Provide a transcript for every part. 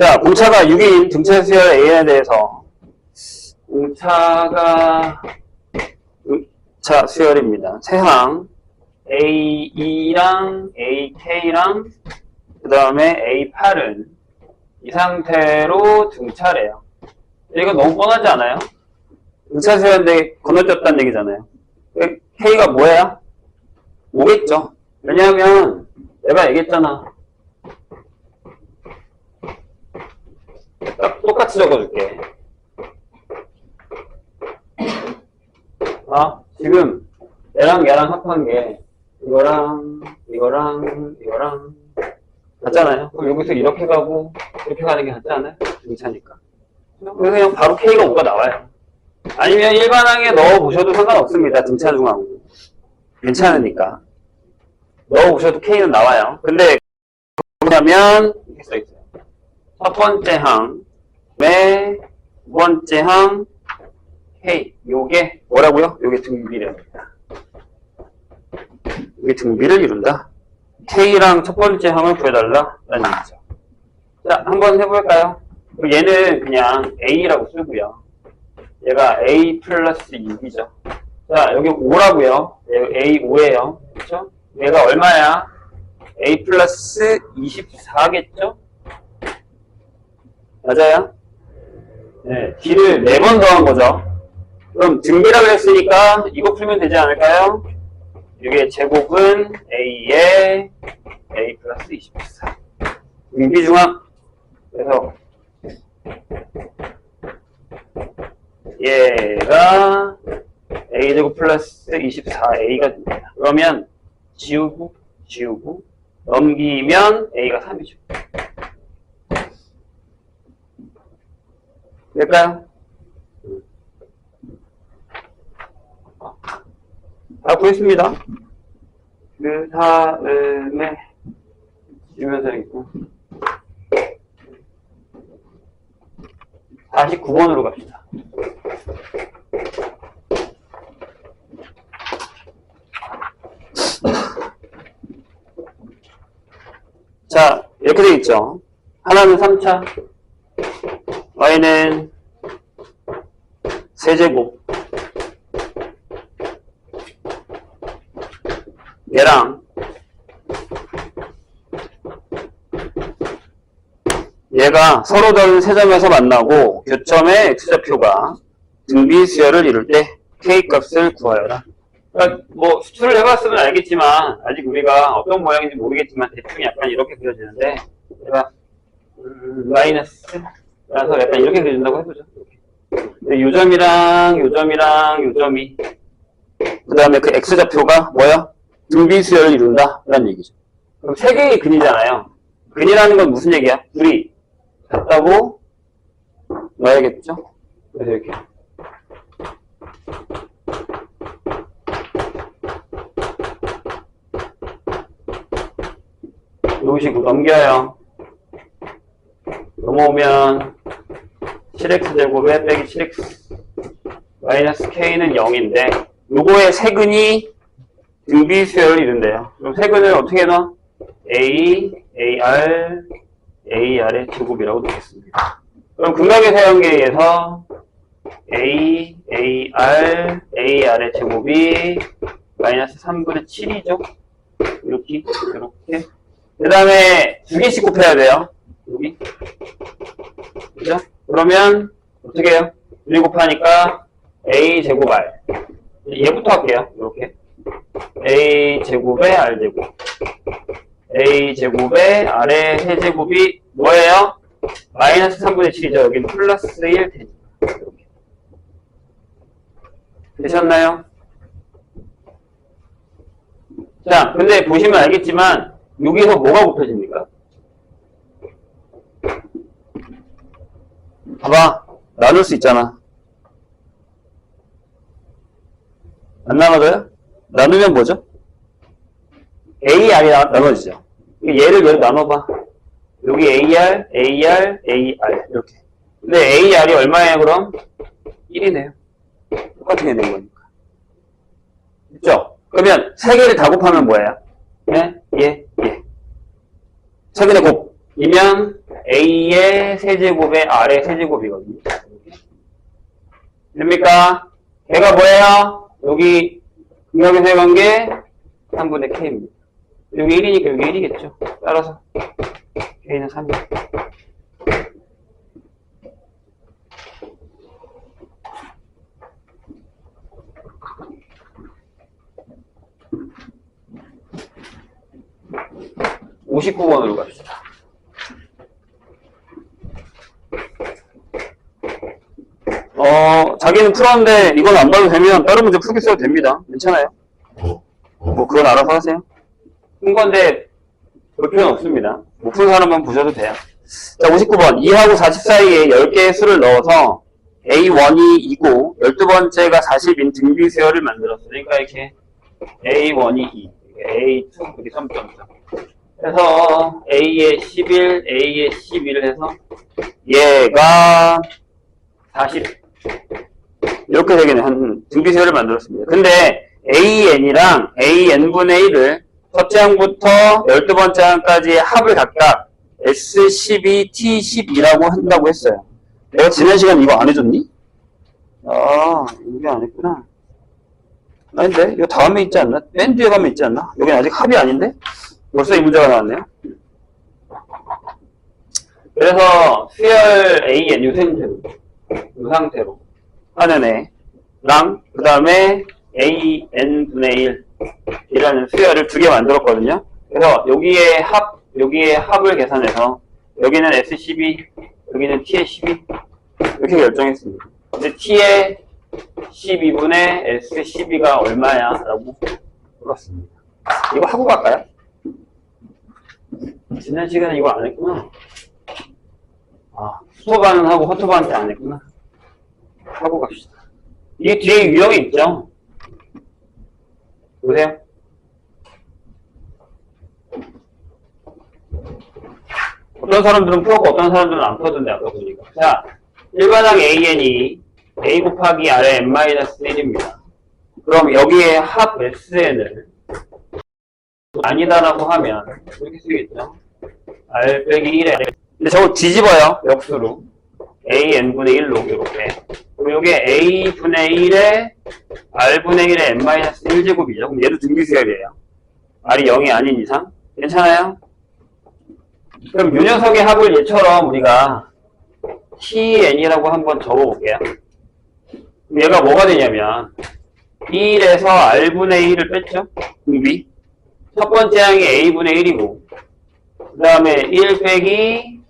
자, 공차가 6인 등차 수열 A에 대해서 공차가 자 수열입니다. 세항 A2랑 AK랑 그 다음에 A8은 이 상태로 등차래요. 이거 너무 뻔하지 않아요? 등차 수열인데 건너뛰었다는 얘기잖아요. K가 뭐야? 5겠죠. 왜냐하면 내가 얘기했잖아. 똑같이 적어줄게. 지금 얘랑 얘랑 합한 게 이거랑 같잖아요. 그럼 여기서 이렇게 가고 이렇게 가는 게 같지 않아요? 등차니까. 그래서 그냥 바로 K가 5가 나와요. 아니면 일반항에 넣어보셔도 상관없습니다. 등차 중항. 괜찮으니까. 넣어보셔도 K는 나와요. 근데 그러면 이렇게 써있어요. 첫 번째 항, 두 번째 항, K. 요게 뭐라고요? 요게 등비례입니다. 요게 등비를 이룬다. K랑 첫 번째 항을 구해달라. 라는 얘기죠. 자, 한번 해볼까요? 얘는 그냥 A라고 쓰고요. 얘가 A 플러스 6이죠. 자, 여기 5라고요. A 5예요. 그렇죠? 얘가 얼마야? A 플러스 24겠죠? 맞아요? 네, D를 4번 더한 거죠. 그럼 등비라고 했으니까 이거 풀면 되지 않을까요? 이게 제곱은 A에 A 플러스 24. 등비중항. 그래서 얘가 A제곱 플러스 24A가 됩니다. 그러면 지우고 넘기면 A가 3이죠. 될까요? 다 구했습니다. 그 다음에 지우면서 있고 49번으로 갑시다. 자, 이렇게 되어 있죠. 하나는 3차, y는 세제곱, 얘랑 얘가 서로 다른 세 점에서 만나고 교점의 x좌표가 등비수열을 이룰 때 k값을 구하여라. 그러니까 뭐 수출을 해봤으면 알겠지만 아직 우리가 어떤 모양인지 모르겠지만 대충 약간 이렇게 그려지는데 제가 마이너스 라서 약간 이렇게 그려준다고 해보죠. 요점이랑 요점이 그 다음에 그 x좌표가 뭐야? 등비수열을 이룬다 라는 얘기죠. 그럼 세 개의 근이잖아요. 근이라는 건 무슨 얘기야? 둘이 같다고 넣어야겠죠? 그래서 이렇게 놓으시고 넘겨요. 넘어오면 7x제곱에 빼기 7x 마이너스 k는 0인데 요거의 세근이 등비수열을 이룬대요. 그럼 세근을 어떻게 넣어? A, AR, AR의 제곱이라고 놓겠습니다. 그럼 극락의 세관계에서 A, AR, AR의 제곱이 마이너스 3분의 7이죠? 이렇게. 그 다음에 두 개씩 곱해야 돼요. 여기. 그죠? 그러면 어떻게 해요? 2 곱하니까 A 제곱 R. 얘부터 할게요. 이렇게. A 제곱에 R 제곱. A 제곱에 R의 세제곱이 뭐예요? 마이너스 3분의 7이죠. 여긴 플러스 1 되니까. 이렇게. 되셨나요? 자, 근데 보시면 알겠지만 여기서 뭐가 곱해집니까? 봐봐. 나눌 수 있잖아. 안 나눠져요? 나누면 뭐죠? AR이 나눠지죠. 얘를 나눠봐. 여기 AR, AR, AR 이렇게. 근데 AR이 얼마예요 그럼? 1이네요. 똑같은 게 된 거니까. 그렇죠? 그러면 세 개를 다 곱하면 뭐예요? 네? 예. 세 개를 곱이면 A의 세제곱에 R의 세제곱이거든요. 됩니까? 걔가 뭐예요? 여기 공역에서 관계 3분의 K입니다. 여기 1이니까 여기 1이겠죠. 따라서 K는 3이에요. (59번으로) 갑시다. 자기는 풀었는데 이건 안 봐도 되면 다른 문제 풀게 써도 됩니다. 괜찮아요. 뭐 그건 알아서 하세요. 푼 건데 볼 필요는 없습니다. 못 푼 사람만 보셔도 돼요. 자, 59번. 2하고 40 사이에 10개의 수를 넣어서 A1이 2고 12번째가 40인 등비수열을 만들었어. 그러니까 이렇게 A1이 2, A2, 여기 3.3. 그래서 A의 11, A의 11을 해서 얘가 40. 이렇게 되겠네. 한 등비수열을 만들었습니다. 근데 AN이랑 AN분의 1을 첫째 항부터 12번째 항까지의 합을 각각 S12, T12라고 한다고 했어요. 내가 지난 시간 이거 안 해줬니? 아, 이게 안 했구나. 아닌데? 이거 다음에 있지 않나? 맨 뒤에 가면 있지 않나? 여긴 아직 합이 아닌데? 벌써 이 문제가 나왔네요. 그래서 수열 AN 이 상태로 하는 애랑 그 다음에 AN분의 1이라는 수열을 두 개 만들었거든요. 그래서 여기에 합을 계산해서 여기는 S12, 여기는 T의 12 이렇게 결정했습니다. 근데 T의 12분의 S12가 얼마야? 라고 물었습니다. 이거 하고 갈까요? 지난 시간에 이거 안 했구나. 수토반은 하고 허토반한테 안 했구나. 하고 갑시다. 이게 뒤에 유형이 있죠? 보세요. 어떤 사람들은 풀었고 어떤 사람들은 안 풀었던데 아까 보니까. 자, 일반항 AN이 A 곱하기 R의 N-1입니다. 그럼 여기에 합 SN을 아니다라고 하면 이렇게 쓰겠죠? R 빼기 1에 근데 저거 뒤집어요. 역수로 AN분의 1로 이렇게. 그럼 이게 A분의 1에 R분의 1에 N-1제곱이죠. 그럼 얘도 등비수열이에요. R이 0이 아닌 이상. 괜찮아요? 그럼 요 녀석의 합을 얘처럼 우리가 TN이라고 한번 적어볼게요. 그럼 얘가 뭐가 되냐면 1에서 R분의 1을 뺐죠? 등비. 첫 번째 항이 A분의 1이고 그 다음에 1 빼기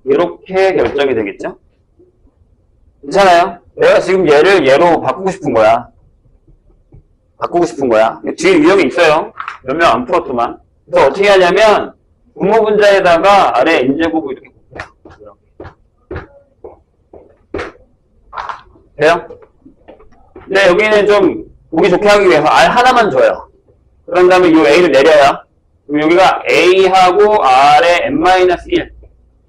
이렇게 결정이 되겠죠? 괜찮아요? 내가 지금 얘를 얘로 바꾸고 싶은 거야. 뒤에 유형이 있어요. 몇 명 안 풀었더만. 그래서 어떻게 하냐면 분모분자에다가 아래 n제곱을 이렇게 곱해요. 돼요? 근데 여기는 좀 보기 좋게 하기 위해서 R 하나만 줘요. 그런 다음에 이 A를 내려요. 그럼 여기가 A하고 R의 N-1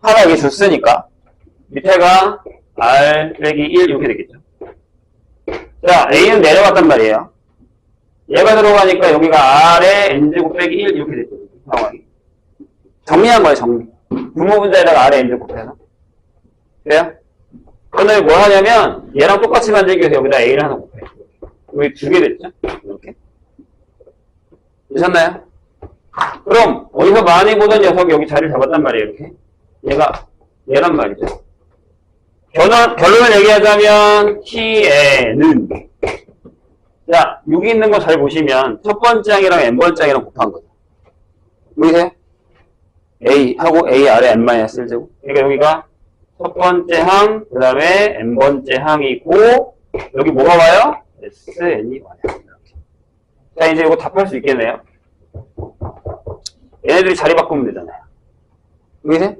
하나 여기 줬으니까 밑에가 R 빼기 1 이렇게 되겠죠. 자, A는 내려갔단 말이에요. 얘가 들어가니까 여기가 R의 N제곱 빼기 1 이렇게 됐죠. 상황이. 정리한 거예요, 정리. 분모분자에다가 R의 N제곱 해서. 그래요? 그런데 뭐 하냐면 얘랑 똑같이 만들기 위해서 여기다 A를 하나 곱해요. 여기 두 개 됐죠? 이렇게. 되셨나요? 그럼 어디서 많이 보던 녀석이 여기 자리를 잡았단 말이에요. 이렇게. 얘가 얘란 말이죠. 결론을 얘기하자면 T에는 자, 여기 있는 거 잘 보시면 첫 번째 항이랑 n번째 항이랑 곱한 거죠. 보이세요? A하고 A 아래 n-1제곱. 그러니까 여기가 첫 번째 항, 그 다음에 n번째 항이고 여기 뭐가 와요? SN이 와요. 이렇게. 자, 이제 이거 답할 수 있겠네요. 얘네들이 자리 바꾸면 되잖아요. 보이세요?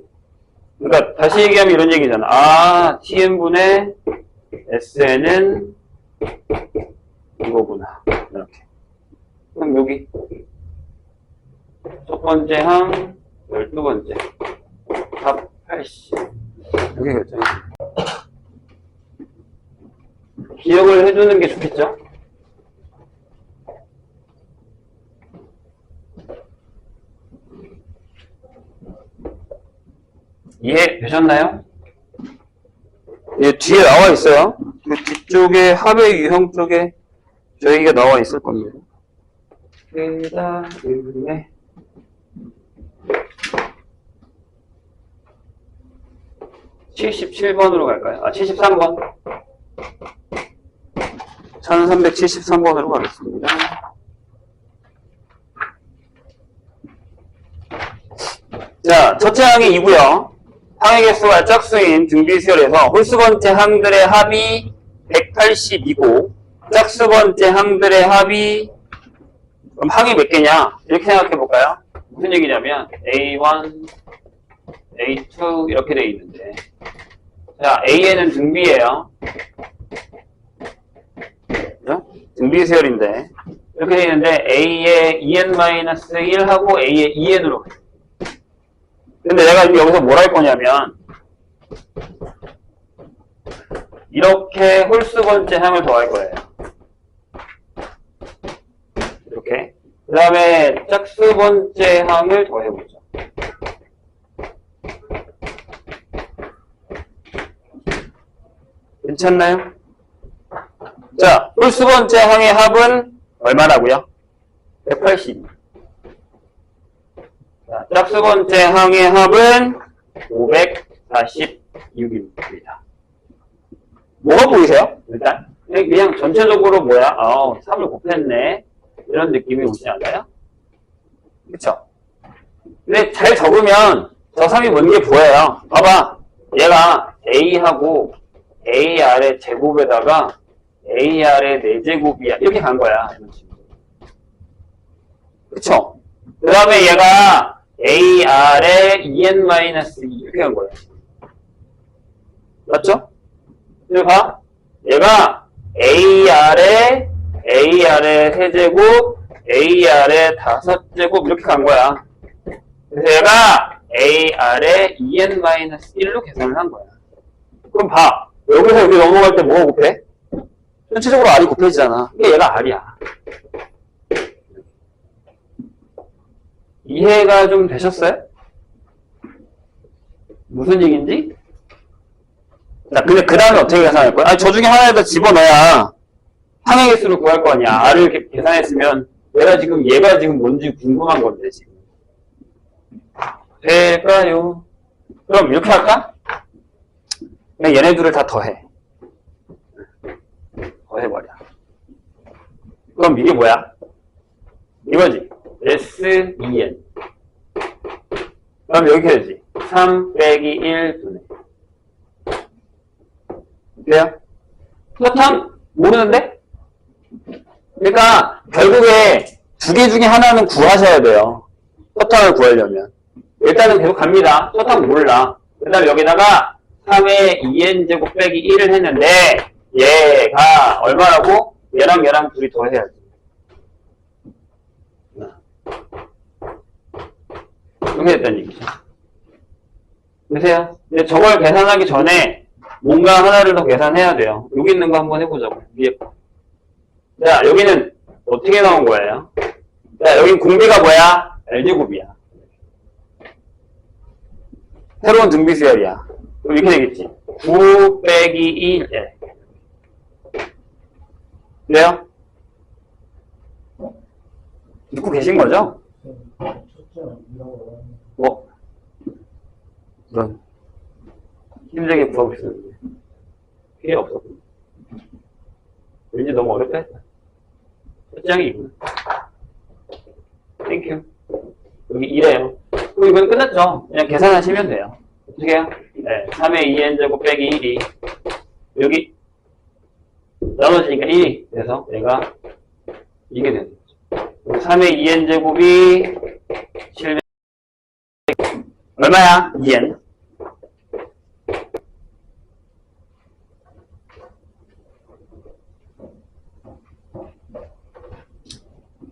그러니까 다시 얘기하면 이런 얘기잖아. TN분의 SN은 이거구나. 이렇게. 그럼 여기 첫 번째 항, 12번째 답 80. 이렇게 결정해. 기억을 해주는 게 좋겠죠? 이해되셨나요? 예, 뒤에 나와 있어요. 그 뒤쪽에 합의 유형 쪽에 저희가 나와 있을 겁니다. 그 다음에 77번으로 갈까요? 73번. 1373번으로 가겠습니다. 자, 첫째 항이 이고요. 항의 개수가 짝수인 등비수열에서 홀수 번째 항들의 합이 180이고 짝수 번째 항들의 합이 그럼 항이 몇 개냐? 이렇게 생각해 볼까요? 무슨 얘기냐면 A1, A2 이렇게 돼 있는데 자, A에는 등비예요. 그죠? 등비수열인데 이렇게 돼 있는데 A에 2n-1하고 A에 2n으로 근데 내가 여기서 뭘 할 거냐면 이렇게 홀수 번째 항을 더할 거예요. 이렇게 그 다음에 짝수 번째 항을 더해보죠. 괜찮나요? 자, 홀수 번째 항의 합은 얼마라고요? 180. 자, 짝수 번째 항의 합은 546입니다. 뭐가 보이세요? 일단 그냥 전체적으로 뭐야? 3을 곱했네. 이런 느낌이 오지 않아요? 그쵸? 근데 잘 적으면 저 3이 뭔 게 보여요. 봐봐. 얘가 A하고 AR의 제곱에다가 AR의 4제곱이야. 이렇게 간 거야. 그쵸? 그 다음에 얘가 AR의 2n-2 이렇게 간 거예요. 맞죠? 여기 봐. 얘가 AR의 세제곱, AR의 5제곱 이렇게 간 거야. 그래서 얘가 AR의 2n-1로 계산을 한 거야. 그럼 봐. 여기서 여기 넘어갈 때 뭐가 곱해? 전체적으로 R이 곱해지잖아. 이게 얘가 R이야. 이해가 좀 되셨어요? 무슨 얘기인지? 자, 근데 그 다음에 어떻게 계산할 거야? 저 중에 하나에다 집어넣어야 항의 개수를 구할 거 아니야. R을 계산했으면 얘가 지금 뭔지 궁금한 건데, 지금. 될까요? 그럼 이렇게 할까? 그냥 얘네들을 다 더해. 더해버려. 그럼 이게 뭐야? 이거지. S2n. 그럼 여기 되지. 3 빼기 1 분의. 돼요? 그렇다면 모르는데? 그러니까 결국에 두 개 중에 하나는 구하셔야 돼요. 서탕을 구하려면. 일단은 계속 갑니다. 서탕 몰라. 그 다음에 여기다가 3의 2n제곱 빼기 1을 했는데 얘가 얼마라고? 얘랑 둘이 더해야지. 이렇게 됐다는 얘기죠. 보세요. 근데 저걸 계산하기 전에 뭔가 하나를 더 계산해야 돼요. 여기 있는 거 한번 해보자고. 위에 거. 자, 여기는 어떻게 나온 거예요? 자, 여긴 공비가 뭐야? L제곱이야. 새로운 등비수열이야. 그럼 이렇게 되겠지. 9 빼기 1. 그래요? 듣고 계신 거죠? 뭐? 이런 힘들게 구하고 있었는데 필요 없었고 왠지 너무 어렵다 했다. 첫 장이구나. 땡큐. 여기 2래요. 그럼 이건 끝났죠? 그냥 계산하시면 돼요. 어떻게 해요? 네, 3의 2n제곱 빼기 1이 여기 나눠지니까 1이 돼서 얘가 이게 되는 거죠. 3의 2n제곱이 700 얼마야? 2n.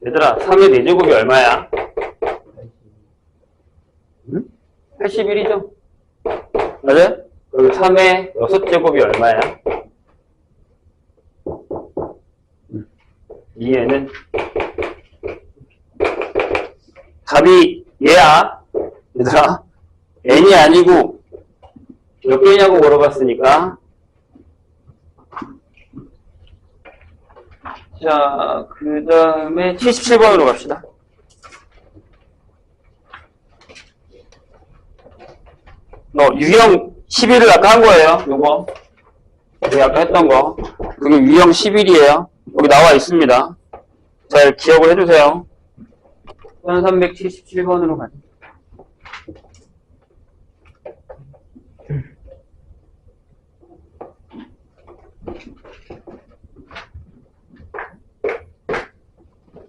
얘들아, 3의 4제곱이 얼마야? 81이죠? 맞아요? 그리고 3의 6제곱이 얼마야? 2n은 답이 얘야. 얘들아, n이 아니고 몇 개냐고 물어봤으니까. 자, 그 다음에 77번으로 갑시다. 유형 11을 아까 한 거예요. 요거. 우리 아까 했던 거. 그게 유형 11이에요. 여기 나와 있습니다. 잘 기억을 해주세요. 1377번으로 가죠.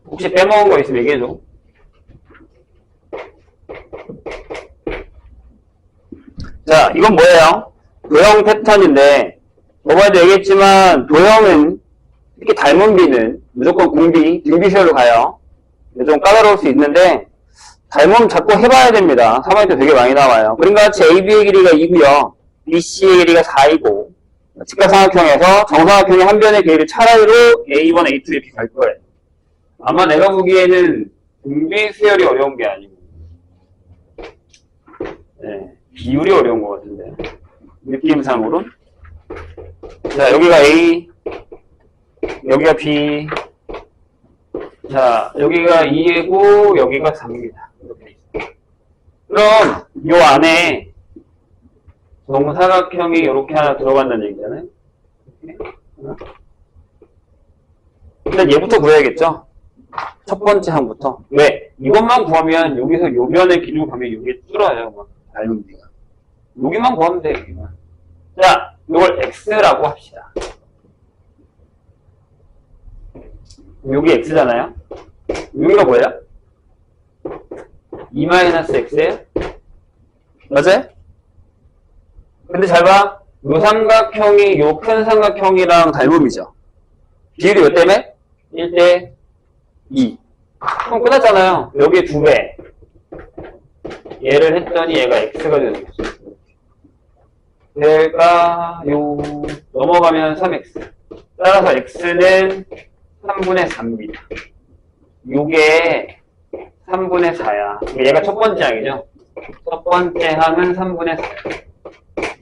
혹시 빼먹은 거 있으면 얘기해줘. 자, 이건 뭐예요? 도형 패턴인데, 저번에도 얘기했지만, 도형은, 특히 닮은 비는 무조건 공비, 등비수열로 가요. 좀 까다로울 수 있는데, 닮음 자꾸 해봐야 됩니다. 3학년 때 되게 많이 나와요. 그림과 같이 AB의 길이가 2고요. BC의 길이가 4이고, 직각삼각형에서 정삼각형의 한 변의 길이를 차라리로 A1, A2 이렇게 갈 거예요. 아마 내가 보기에는 등비수열이 어려운 게 아니고, 네, 비율이 어려운 것 같은데. 느낌상으로. 자, 여기가 A, 여기가 B, 자, 여기가 2이고, 여기가 3입니다. 이렇게 있어요. 그럼, 요 안에 정사각형이 이렇게 하나 들어간다는 얘기잖아요. 일단 얘부터 구해야겠죠? 첫 번째 항부터. 왜? 이것만 구하면 여기서 요 변의 기준 가면 이게 뚫어요. 막, 닮은 비가. 여기만 구하면 돼, 여기만. 자, 이걸 X라고 합시다. 여기 X잖아요? 여기가 뭐예요? 2-X예요? 맞아요? 근데 잘 봐. 요 삼각형이 요 큰 삼각형이랑 닮음이죠. 비율이 요 때문에? 1대 2. 그럼 끝났잖아요. 여기 2배. 얘를 했더니 얘가 X가 되는 거죠. 얘가 넘어가면 3X. 따라서 X는 3분의 4입니다. 요게 3분의 4야. 얘가 첫 번째 항이죠. 첫 번째 항은 3분의 4야.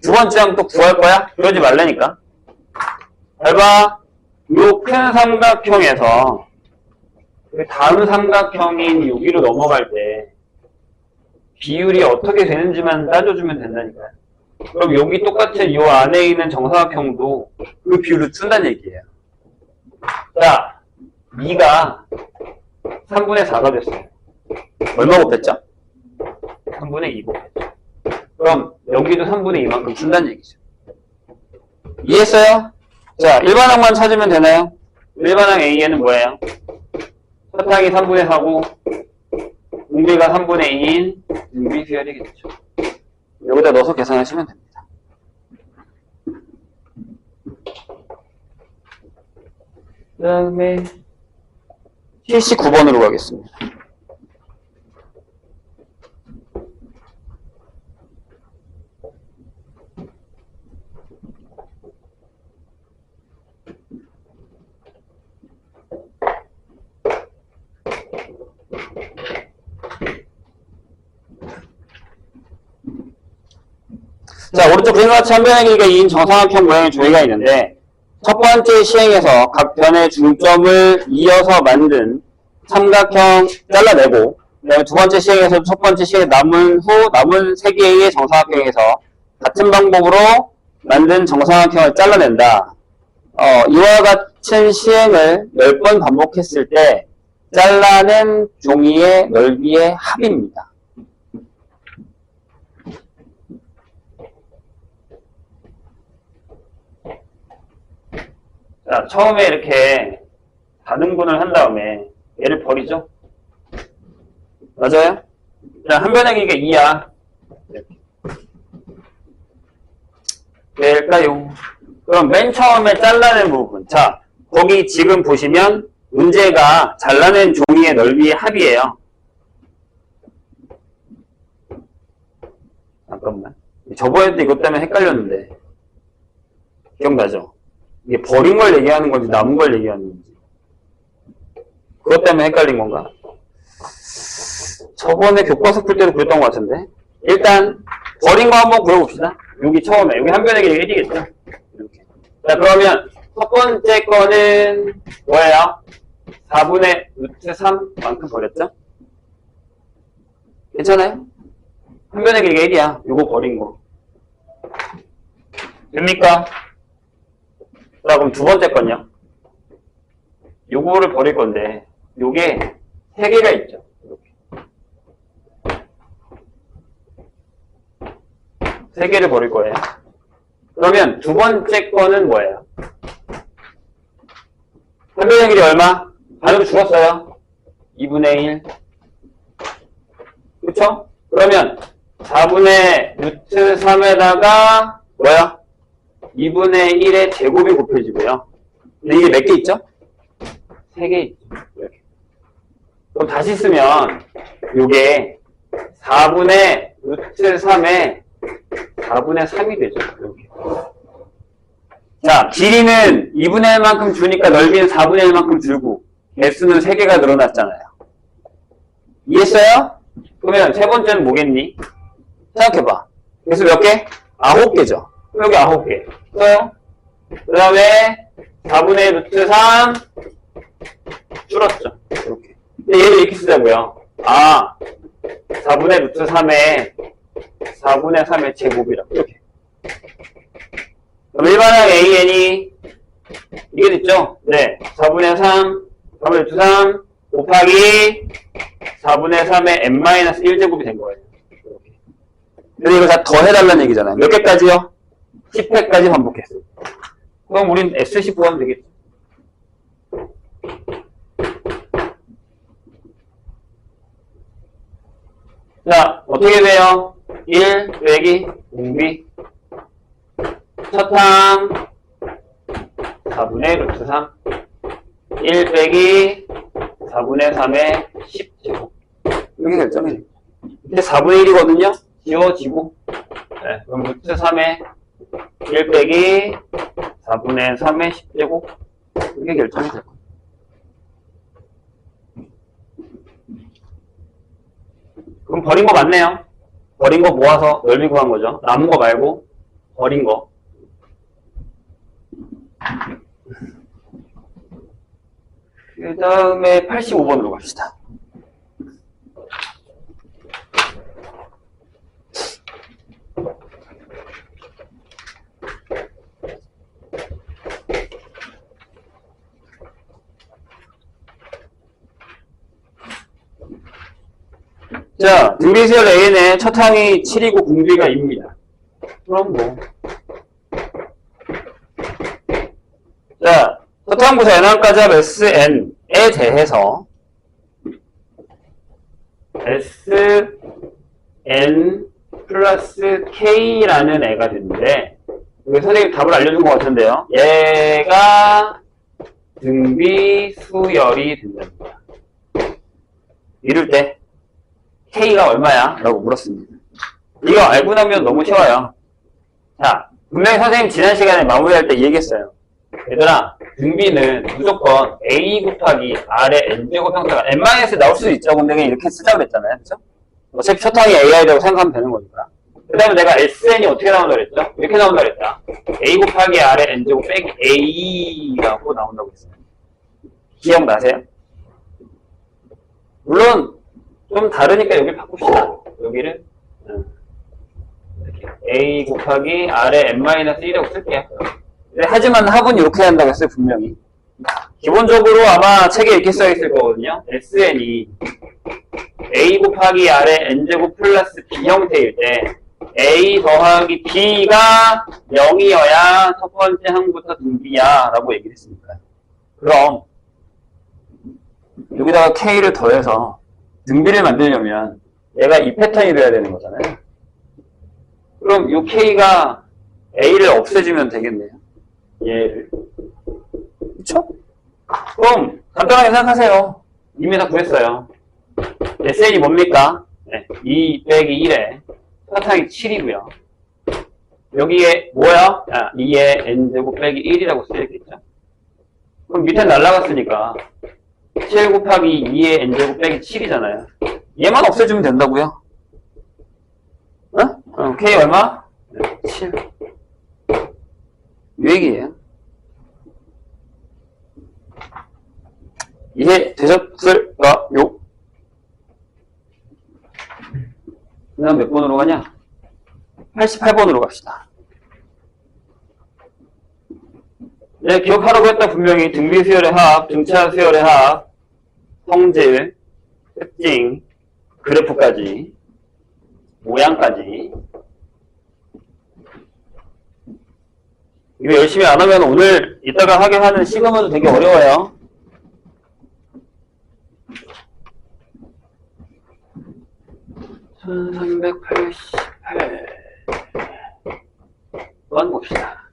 두 번째 항 또 구할 거야? 그러지 말라니까. 잘 봐. 요 큰 삼각형에서 그 다음 삼각형인 여기로 넘어갈 때 비율이 어떻게 되는지만 따져주면 된다니까요. 그럼 여기 똑같은 요 안에 있는 정사각형도 그 비율을 쓴다는 얘기예요. 자, 2가 3분의 4가 됐어요. 얼마 곱했죠? 3분의 2 곱했죠. 그럼 여기도 3분의 2만큼 쓴다는 얘기죠. 이해했어요? 자, 일반항만 찾으면 되나요? 일반항 A에는 뭐예요? 첫 항이 3분의 4고 공비가 3분의 2인 등비수열이겠죠. 여기다 넣어서 계산하시면 됩니다. 그 다음에 79번으로 가겠습니다. 자, 오른쪽 그림과 같이 한 변의 길이가 2인 정삼각형 모양의 조이가 있는데 첫 번째 시행에서 각 변의 중점을 이어서 만든 삼각형 잘라내고 그다음에 두 번째 시행에서 첫 번째 시행에 남은 3개의 정삼각형에서 같은 방법으로 만든 정삼각형을 잘라낸다. 이와 같은 시행을 10번 반복했을 때 잘라낸 종이의 넓이의 합입니다. 자, 처음에 이렇게 다등분을 한 다음에 얘를 버리죠? 맞아요? 자, 한 변의 길이가 2야. 될까요? 그럼 맨 처음에 잘라낸 부분. 자, 거기 지금 보시면 문제가 잘라낸 종이의 넓이의 합이에요. 잠깐만. 저번에도 이것 때문에 헷갈렸는데. 기억나죠? 이게 버린 걸 얘기하는 건지 남은 걸 얘기하는 건지. 그것 때문에 헷갈린 건가? 저번에 교과서 풀 때도 그랬던 것 같은데. 일단 버린 거 한번 구해봅시다. 여기 처음에 여기 한 변의 길이가 1이겠죠? 이렇게. 자, 그러면 첫 번째 거는 뭐예요? 4분의 루트 3만큼 버렸죠? 괜찮아요? 한 변의 길이가 1이야. 요거 버린 거. 됩니까? 자, 그럼 두 번째 건요. 요거를 버릴 건데, 요게 3개가 있죠. 이렇게. 3개를 버릴 거예요. 그러면 두 번째 거는 뭐예요? 한 변의 길이 얼마? 반으로 죽었어요. 2분의 1. 그쵸? 그러면 4분의 루트 3에다가 뭐야? 2분의 1의 제곱이 곱해지고요. 근데 이게 몇 개 있죠? 3개 있죠. 이렇게. 그럼 다시 쓰면 요게 4분의 루트 3에 4분의 3이 되죠. 이렇게. 자, 길이는 2분의 1만큼 주니까 넓이는 4분의 1만큼 줄고 개수는 3개가 늘어났잖아요. 이해했어요? 그러면 세 번째는 뭐겠니? 생각해봐. 개수 몇 개? 9개죠. 여기 9개. 써요? 그 다음에 4분의 루트 3 줄었죠. 이렇게. 근데 얘를 이렇게 쓰자고요. 4분의 루트 3에 4분의 3의 제곱이라고. 이렇게. 그럼 일반항 AN이 이게 됐죠? 네. 4분의 3, 4분의 루트 3 곱하기 4분의 3의 n-1제곱이 된 거예요. 이렇게. 근데 이거 다 더해달라는 얘기잖아요. 몇 개까지요? 10회까지 반복했어요. 그럼 우린 S10 구하면 되겠죠. 자, 어떻게 돼요? 1 빼기 공비 첫 항 4분의 루트 3 1 빼기 4분의 3의 10제곱 이렇게 결정해요. 이게 4분의 1이거든요. 지워지고 네, 그럼 루트 3의 1 빼기 4분의 3의 10제곱 이게 결정이 될 거예요. 그럼 버린 거 맞네요. 버린 거 모아서 넓이 구한 거죠. 남은 거 말고 버린 거. 그 다음에 85번으로 갑시다. 자, 등비수열 A는 첫 항이 7이고 공비가 2입니다. 그럼 뭐. 자, 첫 항부터 n항까지 합 Sn에 대해서 Sn 플러스 K라는 애가 됐는데, 여기 선생님 답을 알려준 것 같은데요. 얘가 등비수열이 된답니다. 이럴 때 K가 얼마야? 라고 물었습니다. 이거 알고 나면 너무 쉬워요. 자, 분명히 선생님 지난 시간에 마무리할 때 얘기했어요. 얘들아, 등비는 무조건 A 곱하기 R의 N제곱 형태가 N- 나올 수도 있죠. 근데 그냥 이렇게 쓰자고 그랬잖아요. 그쵸? 어차피 첫 항이 AI라고 생각하면 되는 거니까. 그 다음에 내가 SN이 어떻게 나온다 그랬죠? 이렇게 나온다 그랬다. A 곱하기 R의 N제곱 빼기 A라고 나온다고 했어요. 기억나세요? 물론 좀 다르니까 여기 바꿉시다. 여기를 이렇게 A 곱하기 R의 n-1이라고 쓸게요. 네, 하지만 합은 이렇게 한다고 했어요. 분명히. 기본적으로 아마 책에 이렇게 써있을 거거든요. SN이 A 곱하기 R의 n제곱 플러스 B 형태일 때 A 더하기 B가 0이어야 첫 번째 항부터 등비야 라고 얘기를 했으니까. 그럼 여기다가 K를 더해서 등비를 만들려면 얘가 이 패턴이 돼야 되는 거잖아요. 그럼 이 K가 A를 없애주면 되겠네요. 얘를. 그쵸? 그럼 간단하게 생각하세요. 이미 다 구했어요. SN이 뭡니까? 네, 2 빼기 1에 사탕이 7이고요. 여기에 뭐야? 2에 n제곱 빼기 1이라고 쓰여있겠죠? 그럼 밑에 날라갔으니까 7 곱하기 2의 n제곱 빼기 7이잖아요. 얘만 없애주면 된다고요. K 얼마? 7. 이 얘기예요. 이해되셨을까요? 그 다음 몇 번으로 가냐? 88번으로 갑시다. 네, 기억하라고 했다. 분명히 등비 수열의 합, 등차 수열의 합, 성질, 특징, 그래프까지, 모양까지. 이거 열심히 안 하면 오늘 이따가 하게 하는 시그마도 되게 어려워요. (1388번) 봅시다.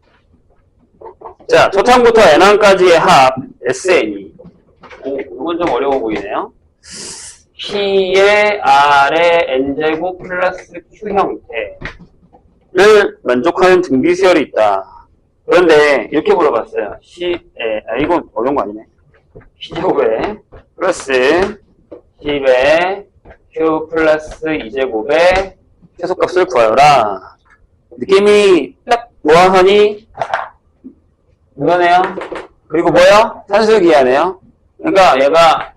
자, 초창부터 n항까지의 합 SN이. 이건 좀 어려워 보이네요. P의 R의 N제곱 플러스 Q 형태를 만족하는 등비수열이 있다. 그런데 이렇게 물어봤어요. 이건 어려운 거 아니네. P제곱에 플러스 10에 Q 플러스 2제곱의 최소값을 구하여라. 느낌이 딱 모아하니 이거네요. 그리고 뭐요? 산술기하네요. 그러니까 얘가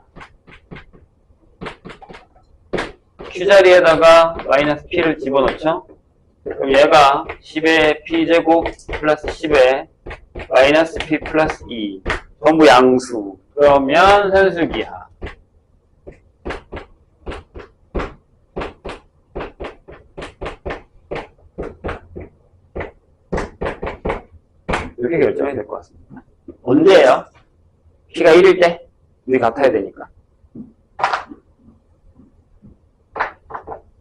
Q자리에다가 마이너스 P를 집어넣죠. 그럼 얘가 10의 P제곱 플러스 10의 마이너스 P 플러스 2 전부 양수. 그러면 산술기하. 이렇게 결정이 될 것 같습니다. 언제예요? P가 1일 때? 우리 같아야 되니까.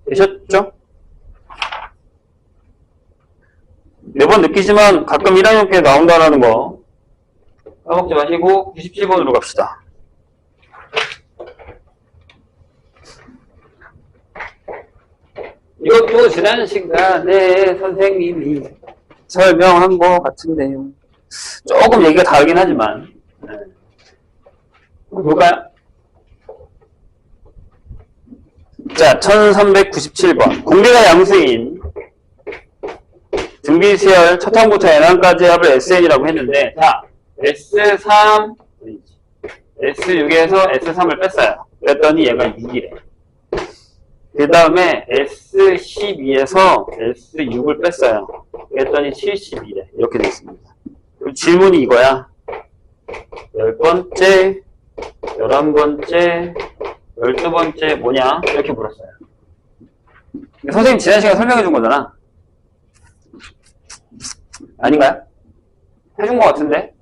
되셨죠? 매번 느끼지만 가끔 1학년께 나온다라는 거 까먹지 마시고 97번으로 갑시다. 이것도 지난 시간에 선생님이 설명한 것 같은데요. 조금 얘기가 다르긴 하지만. 볼까요? 자, 1397번. 공개가 양수인 등비수열 첫항부터 n항까지의 합을 SN이라고 했는데, 자, S3, S6에서 S3을 뺐어요. 그랬더니 얘가 6이래. 그 다음에 S12에서 S6을 뺐어요. 그랬더니 72래. 이렇게 됐습니다. 그럼 질문이 이거야. 10번째, 11번째, 12번째 뭐냐? 이렇게 물었어요. 선생님 지난 시간에 설명해 준 거잖아. 아닌가요? 해준 거 같은데?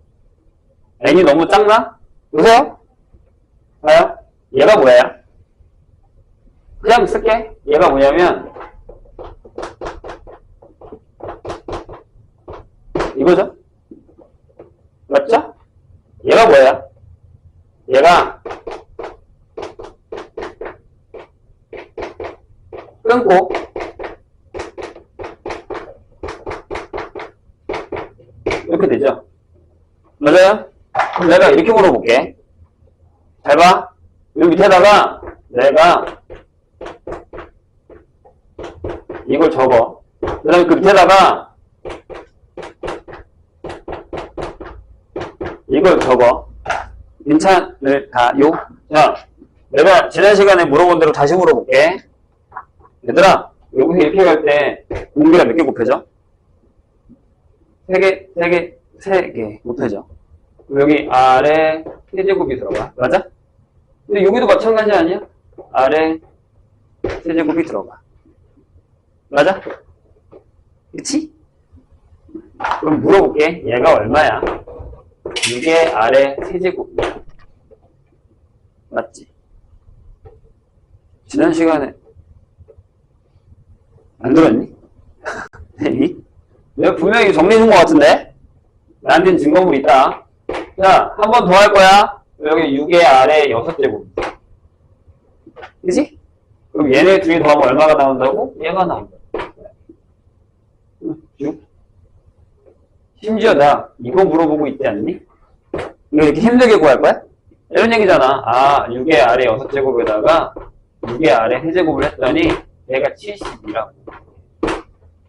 n이 너무 작나? 보세요? 봐요? 얘가 뭐야? 그냥 쓸게. 얘가 뭐냐면 이거죠? 맞죠? 얘가 뭐야? 얘가 끊고 이렇게 되죠? 맞아요? 그럼 내가 이렇게 물어볼게. 잘 봐. 여기 밑에다가 내가 이걸 적어. 그 다음에 그 밑에다가 이걸 적어. 괜찮을까요? 자, 내가 지난 시간에 물어본 대로 다시 물어볼게. 얘들아, 여기서 이렇게 갈 때 공개가 몇 개 곱해져? 3개 곱해져. 여기 아래 세제곱이 들어가. 맞아? 근데 여기도 마찬가지 아니야? 아래 세제곱이 들어가. 맞아? 그치? 그럼 물어볼게. 얘가 얼마야? 이게 아래 세제곱이야. 맞지? 지난 시간에 안 들었니? 내가 분명히 정리해준 것 같은데? 나한테는 증거물이 있다. 자, 한 번 더 할 거야. 여기 6의 아래 6제곱. 그치? 그럼 얘네 둘이 더하면 얼마가 나온다고? 얘가 나온다. 6. 심지어 나 이거 물어보고 있지 않니? 이거 이렇게 힘들게 구할 거야? 이런 얘기잖아. 아, 6의 아래 6제곱에다가 6의 아래 세제곱을 했더니 얘가 72라고.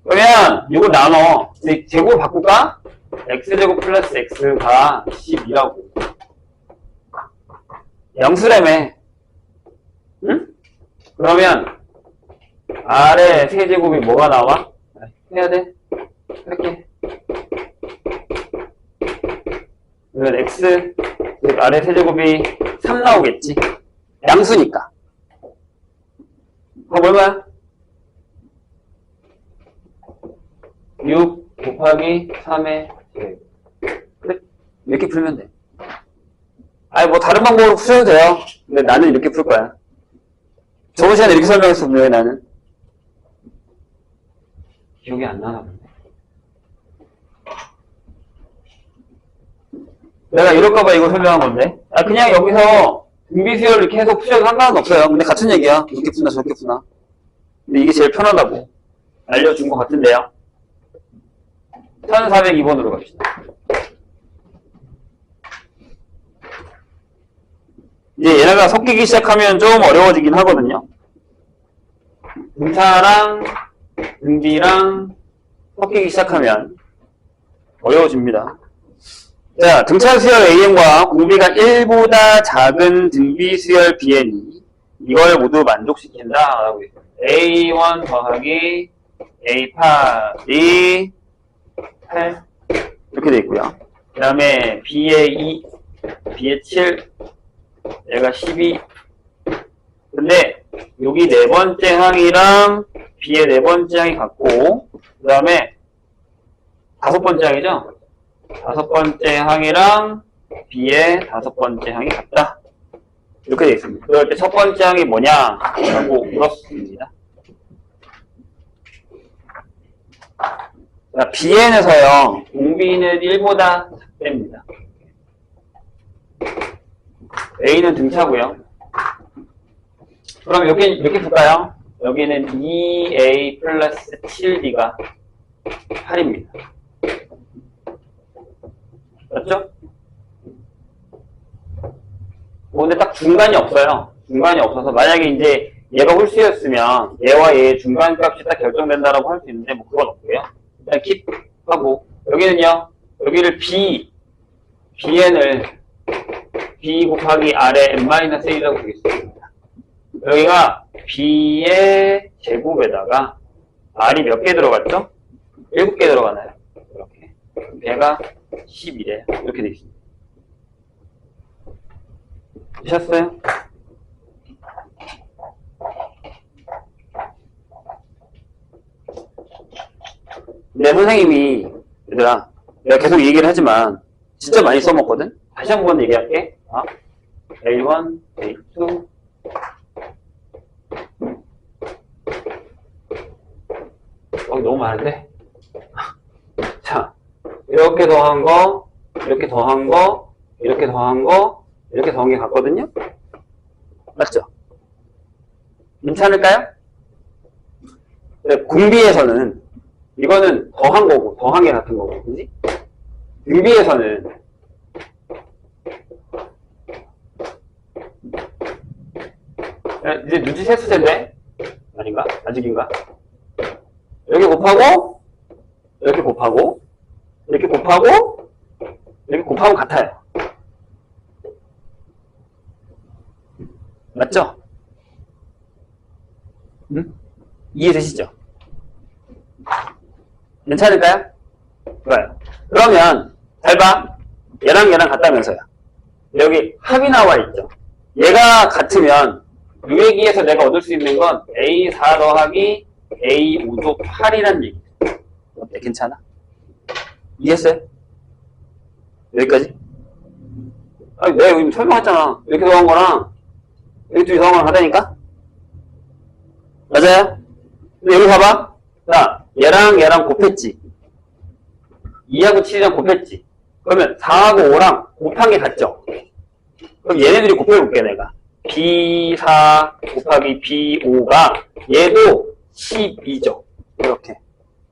그러면 이거 나눠. 제곱 바꿀까? x제곱 플러스 x가 12라고. 양수라며. 응? 그러면 아래 세제곱이 뭐가 나와? 해야 돼? 할게. 그러면 x 아래 세제곱이 3 나오겠지. 양수니까. 그럼 얼마야? 6 곱하기 3의 제곱. 그래? 이렇게 풀면 돼. 아니 뭐 다른 방법으로 풀어도 돼요. 근데 나는 이렇게 풀 거야. 저번 시간에 이렇게 설명했었는데 나는 기억이 안 나나 본데. 내가 이럴까봐 이거 설명한 건데. 아 그냥 여기서 등비수열 이렇게 해서 푸셔도 상관은 없어요. 근데 같은 얘기야. 이렇게 푸나 저렇게 푸나. 근데 이게 제일 편하다고 알려준 것 같은데요. 1402번으로 갑시다. 이제 얘네가 섞이기 시작하면 좀 어려워지긴 하거든요. 등차랑 등비랑 섞이기 시작하면 어려워집니다. 자, 등차 수열 AN과 공비가 1보다 작은 등비 수열 BN이 이걸 모두 만족시킨다. 라고 있어요. A1 더하기 A8이 8 이렇게 돼 있고요. 그 다음에 B의 2, B의 7, 얘가 12. 근데 여기 네 번째 항이랑 B의 네 번째 항이 같고, 그 다음에 다섯 번째 항이죠? 다섯 번째 항이랑 B의 다섯 번째 항이 같다. 이렇게 되어 있습니다. 그럴 때 첫 번째 항이 뭐냐? 라고 물었습니다. 자, BN에서요, 공비는 1보다 작답니다. A는 등차고요. 그럼 여기 이렇게 볼까요? 여기는 2A 플러스 7B가 8입니다. 맞죠? 근데 딱 중간이 없어요. 중간이 없어서 만약에 이제 얘가 홀수였으면 얘와 얘의 중간값이 딱 결정된다라고 할 수 있는데 뭐 그건 없고요. 일단 킵하고 여기는요. 여기를 BN을 B 곱하기 R의 n-1이라고 되겠습니다. 여기가 B의 제곱에다가 R이 몇 개 들어갔죠? 7개 들어가나요? 이렇게. 배가 11이에요. 이렇게 되어 있습니다. 되셨어요? 내 선생님이 얘들아 내가 계속 얘기를 하지만 진짜 많이 써먹거든? 다시 한 번 얘기할게. A1, A2 너무 많은데? 자, 이렇게 더한 거, 이렇게 더한 거, 이렇게 더한 거, 이렇게 더한 게 같거든요? 맞죠? 괜찮을까요? 공비에서는 이거는 더한 거고, 더한 게 같은 거고, 그지? 등비에서는 이제 누짓 세수제인데? 아닌가? 아직인가? 여기 곱하고, 이렇게 곱하고, 이렇게 곱하고, 이렇게 곱하고 같아요. 맞죠? 응? 이해되시죠? 괜찮을까요? 좋아요. 그러면 잘 봐. 얘랑 얘랑 같다면서요. 여기 합이 나와 있죠. 얘가 같으면 이 얘기에서 내가 얻을 수 있는 건 A4 더하기 A5도 8이란 얘기죠. 어때? 괜찮아? 이해했어요? 여기까지? 아니, 내가 여기 설명했잖아. 이렇게 더한 거랑 여기 둘이 더한 거랑 같다니까? 맞아요? 근데 여기 봐봐. 자, 얘랑 곱했지. 2하고 7이랑 곱했지. 그러면 4하고 5랑 곱한 게 같죠? 그럼 얘네들이 곱해볼게, 내가. B4 곱하기 B5가 얘도 12죠. 이렇게.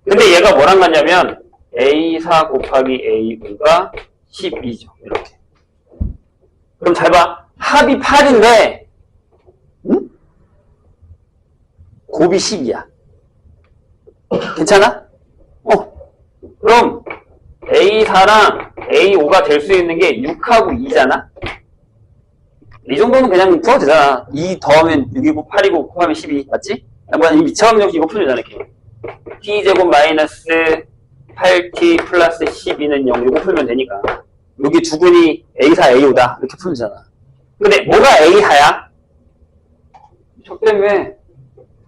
근데 얘가 뭐랑 같냐면 A4 곱하기 A5가 12죠. 이렇게. 그럼 잘 봐. 합이 8인데 응? 곱이 10이야. 괜찮아? 그럼 A4랑 A5가 될 수 있는 게 6하고 2잖아? 이 정도는 그냥 풀어도 되잖아. 2 더하면 6이고 8이고 곱하면 12 맞지? 뭐야 이 미차함 역시 이거 풀면 되잖아 이렇게. t제곱 마이너스 8t 플러스 12는 0 이거 풀면 되니까 여기 두근이 A4, A5다 이렇게 풀면 되잖아. 근데 뭐가 A하야? 저 때문에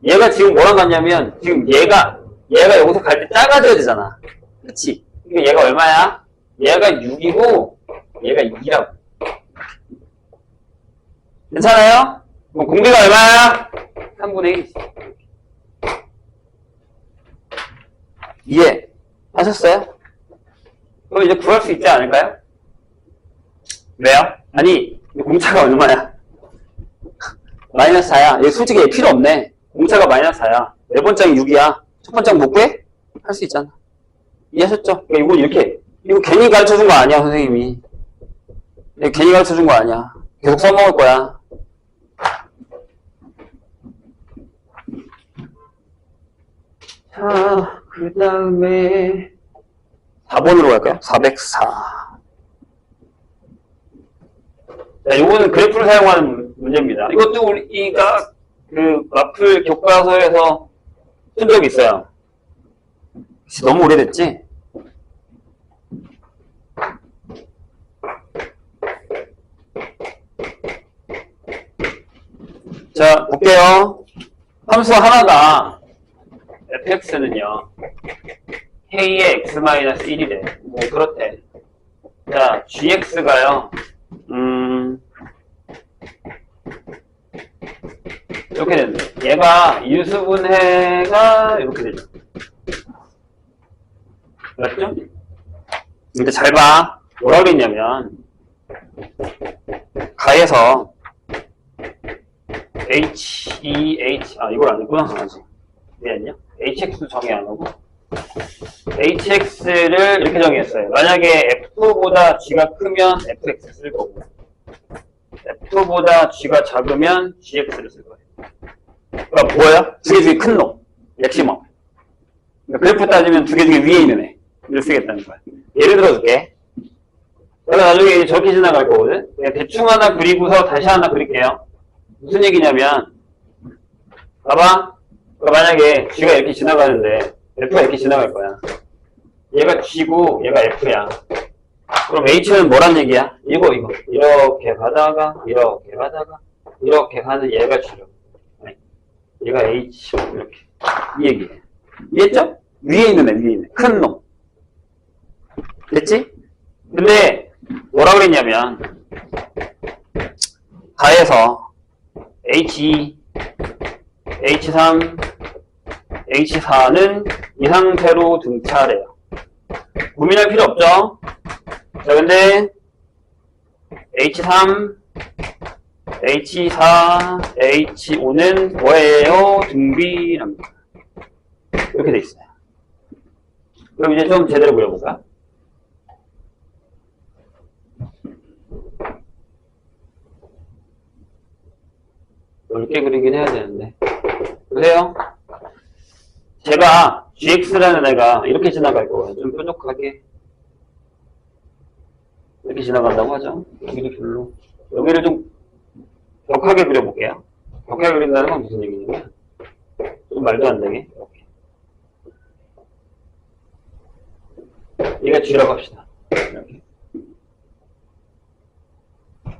얘가 지금 뭐랑 같냐면 지금 얘가 여기서 갈 때 작아져야 되잖아. 그치? 그러니까 얘가 얼마야? 얘가 6이고 얘가 2라고. 괜찮아요? 그럼 공비가 얼마야? 3분의 1. 이해 하셨어요? 그럼 이제 구할 수 있지 않을까요? 왜요? 아니 공차가 얼마야? 마이너스 4야. 얘 솔직히 얘 필요 없네. 공차가 마이너스 4야. 네 번장이 6이야. 첫 번장 못 구해? 할 수 있잖아. 이해하셨죠? 그러니까 이건 이렇게 이거 괜히 가르쳐준 거 아니야 선생님이. 이거 괜히 가르쳐준 거 아니야. 계속 써먹을 거야. 자, 그 다음에 4번으로 갈까요? 404. 자, 요거는 그래프를 사용하는 문제입니다. 이것도 우리가 그 마플 교과서에서 쓴 적이 있어요. 너무 오래됐지? 자, 볼게요. 함수 하나가 fx는요 k의 x-1이래. 뭐 그렇대. 자, gx가요 이렇게 된대. 얘가 유수분해가 이렇게 되죠. 맞죠? 근데 잘 봐. 뭐라 그랬냐면 가에서 이걸 안 했구나. 아직 왜 했냐? hx 정의 안 하고 hx를 이렇게 정의했어요. 만약에 f2보다 g가 크면 fx 쓸 거고 f2보다 g가 작으면 gx를 쓸 거예요. 그러니까 뭐야? 두 개 중에 큰 놈 맥시멈. 그러니까 그래프 따지면 두 개 중에 위에 있는 애를 쓰겠다는 거야. 예를 들어줄게. 내가 나중에 저렇게 지나갈 거거든. 내가 대충 하나 그리고서 다시 하나 그릴게요. 무슨 얘기냐면 봐봐. 그러니까 만약에 g가 이렇게 지나가는데 f가 이렇게 지나갈 거야. 얘가 g고 얘가 f야. 그럼 h는 뭐란 얘기야? 이거 이렇게 가다가 이렇게 가는 얘가 g요. 얘가 h 이렇게 이 얘기해. 이해했죠? 위에 있는 애 위에 있는 큰 놈. 됐지? 근데 뭐라 그랬냐면 가에서 H2, H3, H4는 이 상태로 등차래요. 고민할 필요 없죠? 자, 근데 H3, H4, H5는 뭐예요? 등비랍니다. 이렇게 돼 있어요. 그럼 이제 좀 제대로 그려볼까? 넓게 그리긴 해야 되는데. 보세요. 제가 gx라는 애가 이렇게 지나갈 거예요. 좀 뾰족하게. 이렇게 지나간다고 하죠. 여기도 별로. 여기를 좀 격하게 그려볼게요. 격하게 그린다는 건 무슨 얘기냐면 좀 말도 안 되게 이렇게. 얘가 g라고 합시다. 이렇게.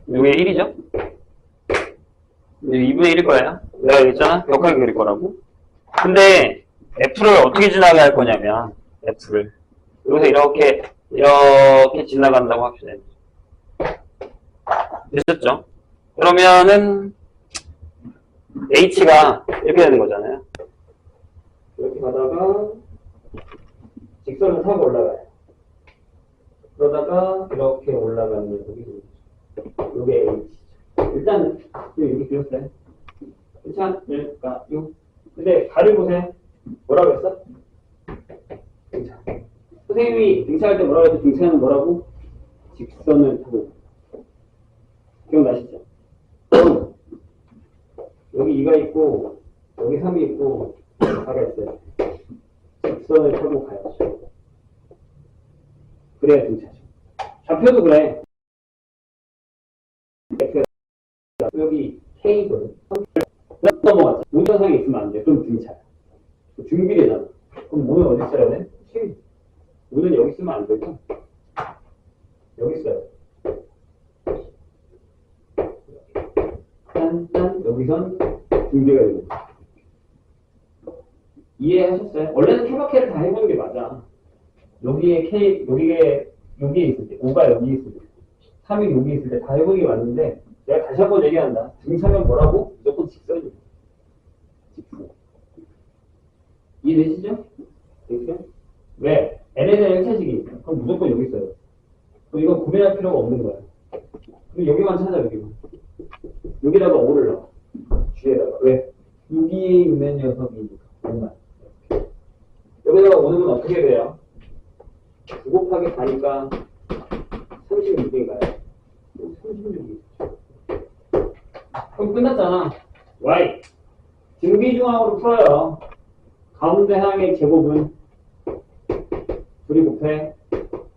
이게 1이죠? 2분의 1일 거야. 내가 얘기했잖아? 격하게 그릴 거라고. 근데 F를 어떻게 지나게 할 거냐면 F를 여기서 이렇게 지나간다고 합시다. 되셨죠? 그러면은 H가 이렇게 되는 거잖아요. 이렇게 가다가 직선을 타고 올라가요. 그러다가 이렇게 올라가는 녀석이 요게 H. 일단 여기 그렸어요. 괜찮을까? 근데 가를 보세요. 뭐라고 했어? 등차. 선생님이 등차할 때 뭐라고 했어? 등차는 뭐라고? 직선을 타고. 기억나시죠? 여기 2가 있고 여기 3이 있고 4가 있어요. 직선을 타고 가야죠. 그래야 등차죠. 좌표도 그래. 여기 K거든. 넘어갔죠. 운전상에 있으면 안 돼. 그럼 등차야. 준비되잖아. 그럼 문은 어디 써야 돼? K. 문은 여기 쓰면 안 되고 여기 써야 돼. 딴 여기선 준비가 되는 거야. 이해하셨어요? 원래는 케바케를 다 해보는 게 맞아. 여기에 K, 여기에 있을 때, 5가 여기에 있을 때, 3이 여기에 있을 때 다 해보는 게 맞는데, 내가 다시 한번 얘기한다. 등차면 뭐라고? 무조건 직선이야. 직선. 이해되시죠? 되시죠? 왜? n에 대한 1차식이니까. 그럼 무조건 여기 있어요. 그럼 이건 고민할 필요가 없는 거야. 그럼 여기만 찾아, 여기만. 여기다가 5를 넣어. 뒤에다가. 왜? 여기에 있는 녀석이니까. 정말. 여기다가 5는 어떻게 돼요? 9 곱하기 4니까 36인가요? 36이. 그럼 끝났잖아. Y. 등비중항으로 풀어요. 가운데 항의 제곱은 2 곱해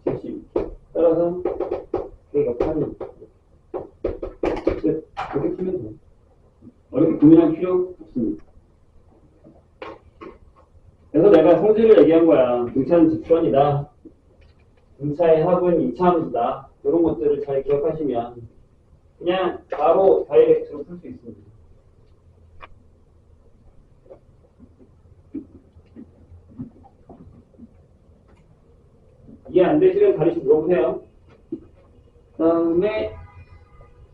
70. 따라서 K가 8입니다. 이렇게 풀면 돼. 어렵게 고민할 필요 없습니다. 그래서 내가 성질을 얘기한 거야. 등차는 직선이다. 등차의 합은 2차함수다. 이런 것들을 잘 기억하시면 그냥 바로 다이렉트로 풀 수 있습니다. 이해 안 되시면 다시 물어보세요. 그 다음에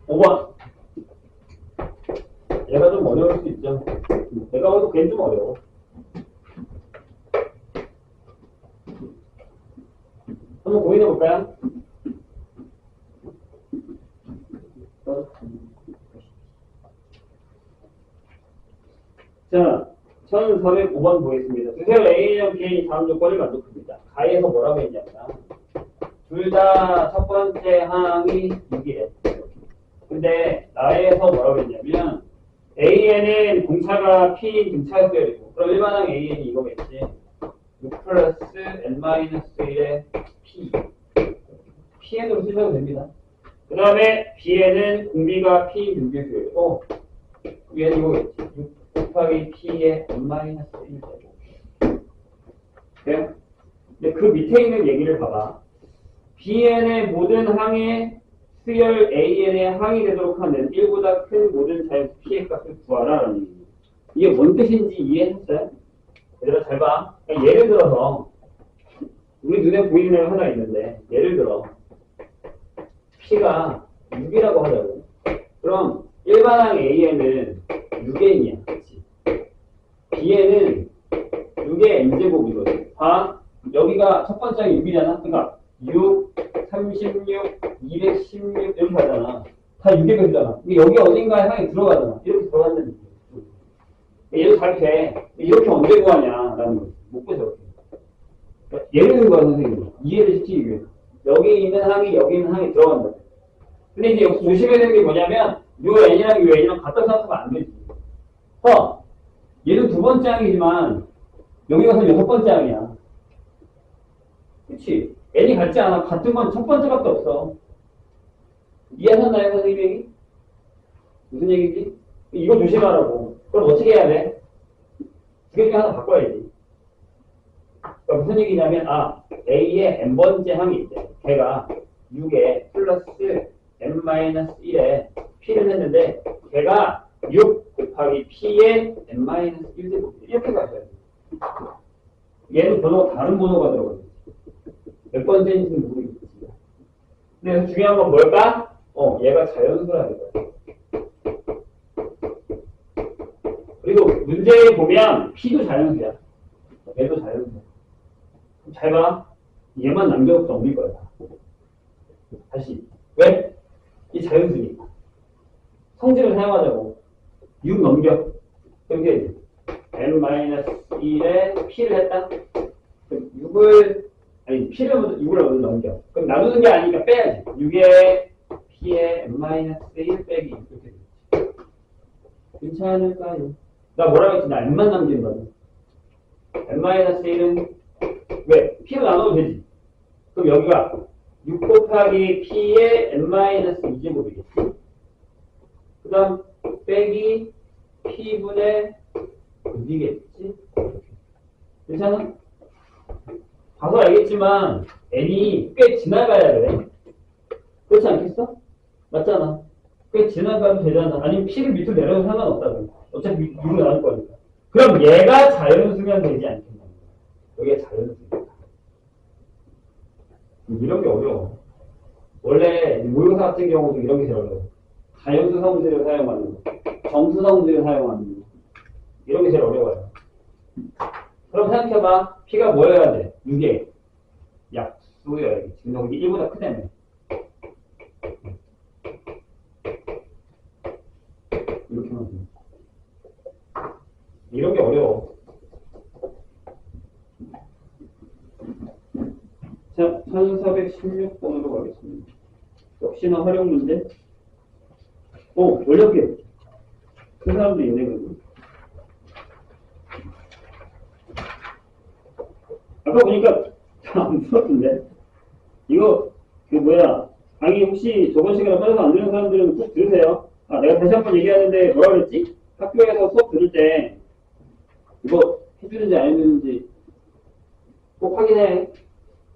5번. 얘가 좀 어려울 수 있죠. 내가 봐도 걔는 좀 어려워. 한번 고민해 볼까요? 자, 1405번 보겠습니다. 주세요. A랑 B의 다음 조건을 만족합니다. 가에서 뭐라고 했냐면 둘 다 첫 번째 항이 6이래. 근데 나에서 뭐라고 했냐면 AN은 공차가 P인 등차였어야 되고 그럼 일반항 AN이 이거겠지. 6 플러스 N-1의 P. Pn으로 쓰셔도 됩니다. 그 다음에 B에는 공비가 P인 등비수였고 얘는 이거겠지. 6 곱하기 P의 N-1 제곱. 그래요? 근데 그 밑에 있는 얘기를 봐봐. Bn의 모든 항의 수열 AN의 항이 되도록 하는 1보다 큰 모든 자연수 P의 값을 구하라. 라는 얘기입니다. 이게 뭔 뜻인지 이해했어요? 얘들아 잘 봐. 그러니까 예를 들어서 우리 눈에 보이는 애가 하나 있는데 예를 들어 P가 6이라고 하자고. 그럼 일반항 AN은 6n이야. 그치? B에는 6의 n제곱이거든. 봐. 여기가 첫 번째 항이 6이잖아. 그러니까 6, 36, 216 이렇게 가잖아. 다 6의 배수잖아. 여기 어딘가에 항이 들어가잖아. 이렇게 들어간다는 얘기야. 얘도 잘 돼. 이렇게 언제 구하냐라는 거지. 못 구해서 이렇게. 그러니까 예를 든 거야, 선생님. 이해를 시키기 위해서. 여기 있는 항이 여기 있는 항이 들어간다. 근데 이제 여기서 조심해야 되는 게 뭐냐면 UN이랑 UN이랑 같다 생각하면 안 되지. 얘는 두 번째 항이지만 여기 가서 여섯 번째 항이야. 그치? n이 같지 않아. 같은 건 첫 번째밖에 없어. 이해하셨나요, 선생님 얘기? 무슨 얘기지? 이거 조심하라고. 그럼 어떻게 해야 돼? 두 개 중에 하나 바꿔야지. 그러니까 무슨 얘기냐면 A에 n번째 항이 있대. 걔가 6에 플러스 n-1에 P를 했는데 걔가 6 곱하기 P의 n-1제곱 이렇게 가셔야 돼. 얘는 번호가 다른 번호가 들어가요. 몇 번째인지는 모르겠지. 근데 중요한 건 뭘까? 얘가 자연수라 이거야. 그리고 문제에 보면 P도 자연수야. 얘도 자연수야. 잘 봐. 얘만 남겨서 넘길 거야. 다시. 왜? 이 자연수니까. 성질을 사용하자고. 6 넘겨. 그게 n-1에 P를 했다. 그럼 6을 먼저 넘겨. 그럼 나누는 게 아니니까 빼야지. 6에 P에 n-1 빼기. 이렇게 되겠지. 괜찮을까요? 나 뭐라고 했지? 나 n만 남긴 거야. n-1은 왜? P로 나누면 되지. 그럼 여기가 6 곱하기 P의 n-2제곱이겠지. 그 다음 빼기 P분의 V겠지. 괜찮아? 봐서 알겠지만 n이 꽤 지나가야 돼. 그렇지 않겠어? 맞잖아. 꽤 지나가도 되잖아. 아니면 P를 밑으로 내려도 상관없다고. 어차피 6로 나올 거니까. 그럼 얘가 자연수면 되지 않겠나? 여기가 자연수니까. 이런 게 어려워. 원래 모의고사 같은 경우도 이런 게 제일 어려워. 자연수 성질을 사용하는 거, 정수 성질을 사용하는 거. 이런 게 제일 어려워요. 그럼 생각해봐. P가 뭐여야 돼? 6의 약수여야지. 근데 여기 1보다 크다며. 이렇게 하면 돼. 이런 게 어려워. 자, 1416번으로 가겠습니다. 역시나 활용 문제. 어렵게. 큰 사람도 있네, 그래도. 아까 보니까 안 풀었던데. 이거, 강의 혹시 저번 시간에 빠져서 안 들은 사람들은 꼭 들으세요. 내가 다시 한번 얘기하는데 뭐라 그랬지? 학교에서 수업 들을 때 이거 해주는지 안 해주는지 꼭 확인해.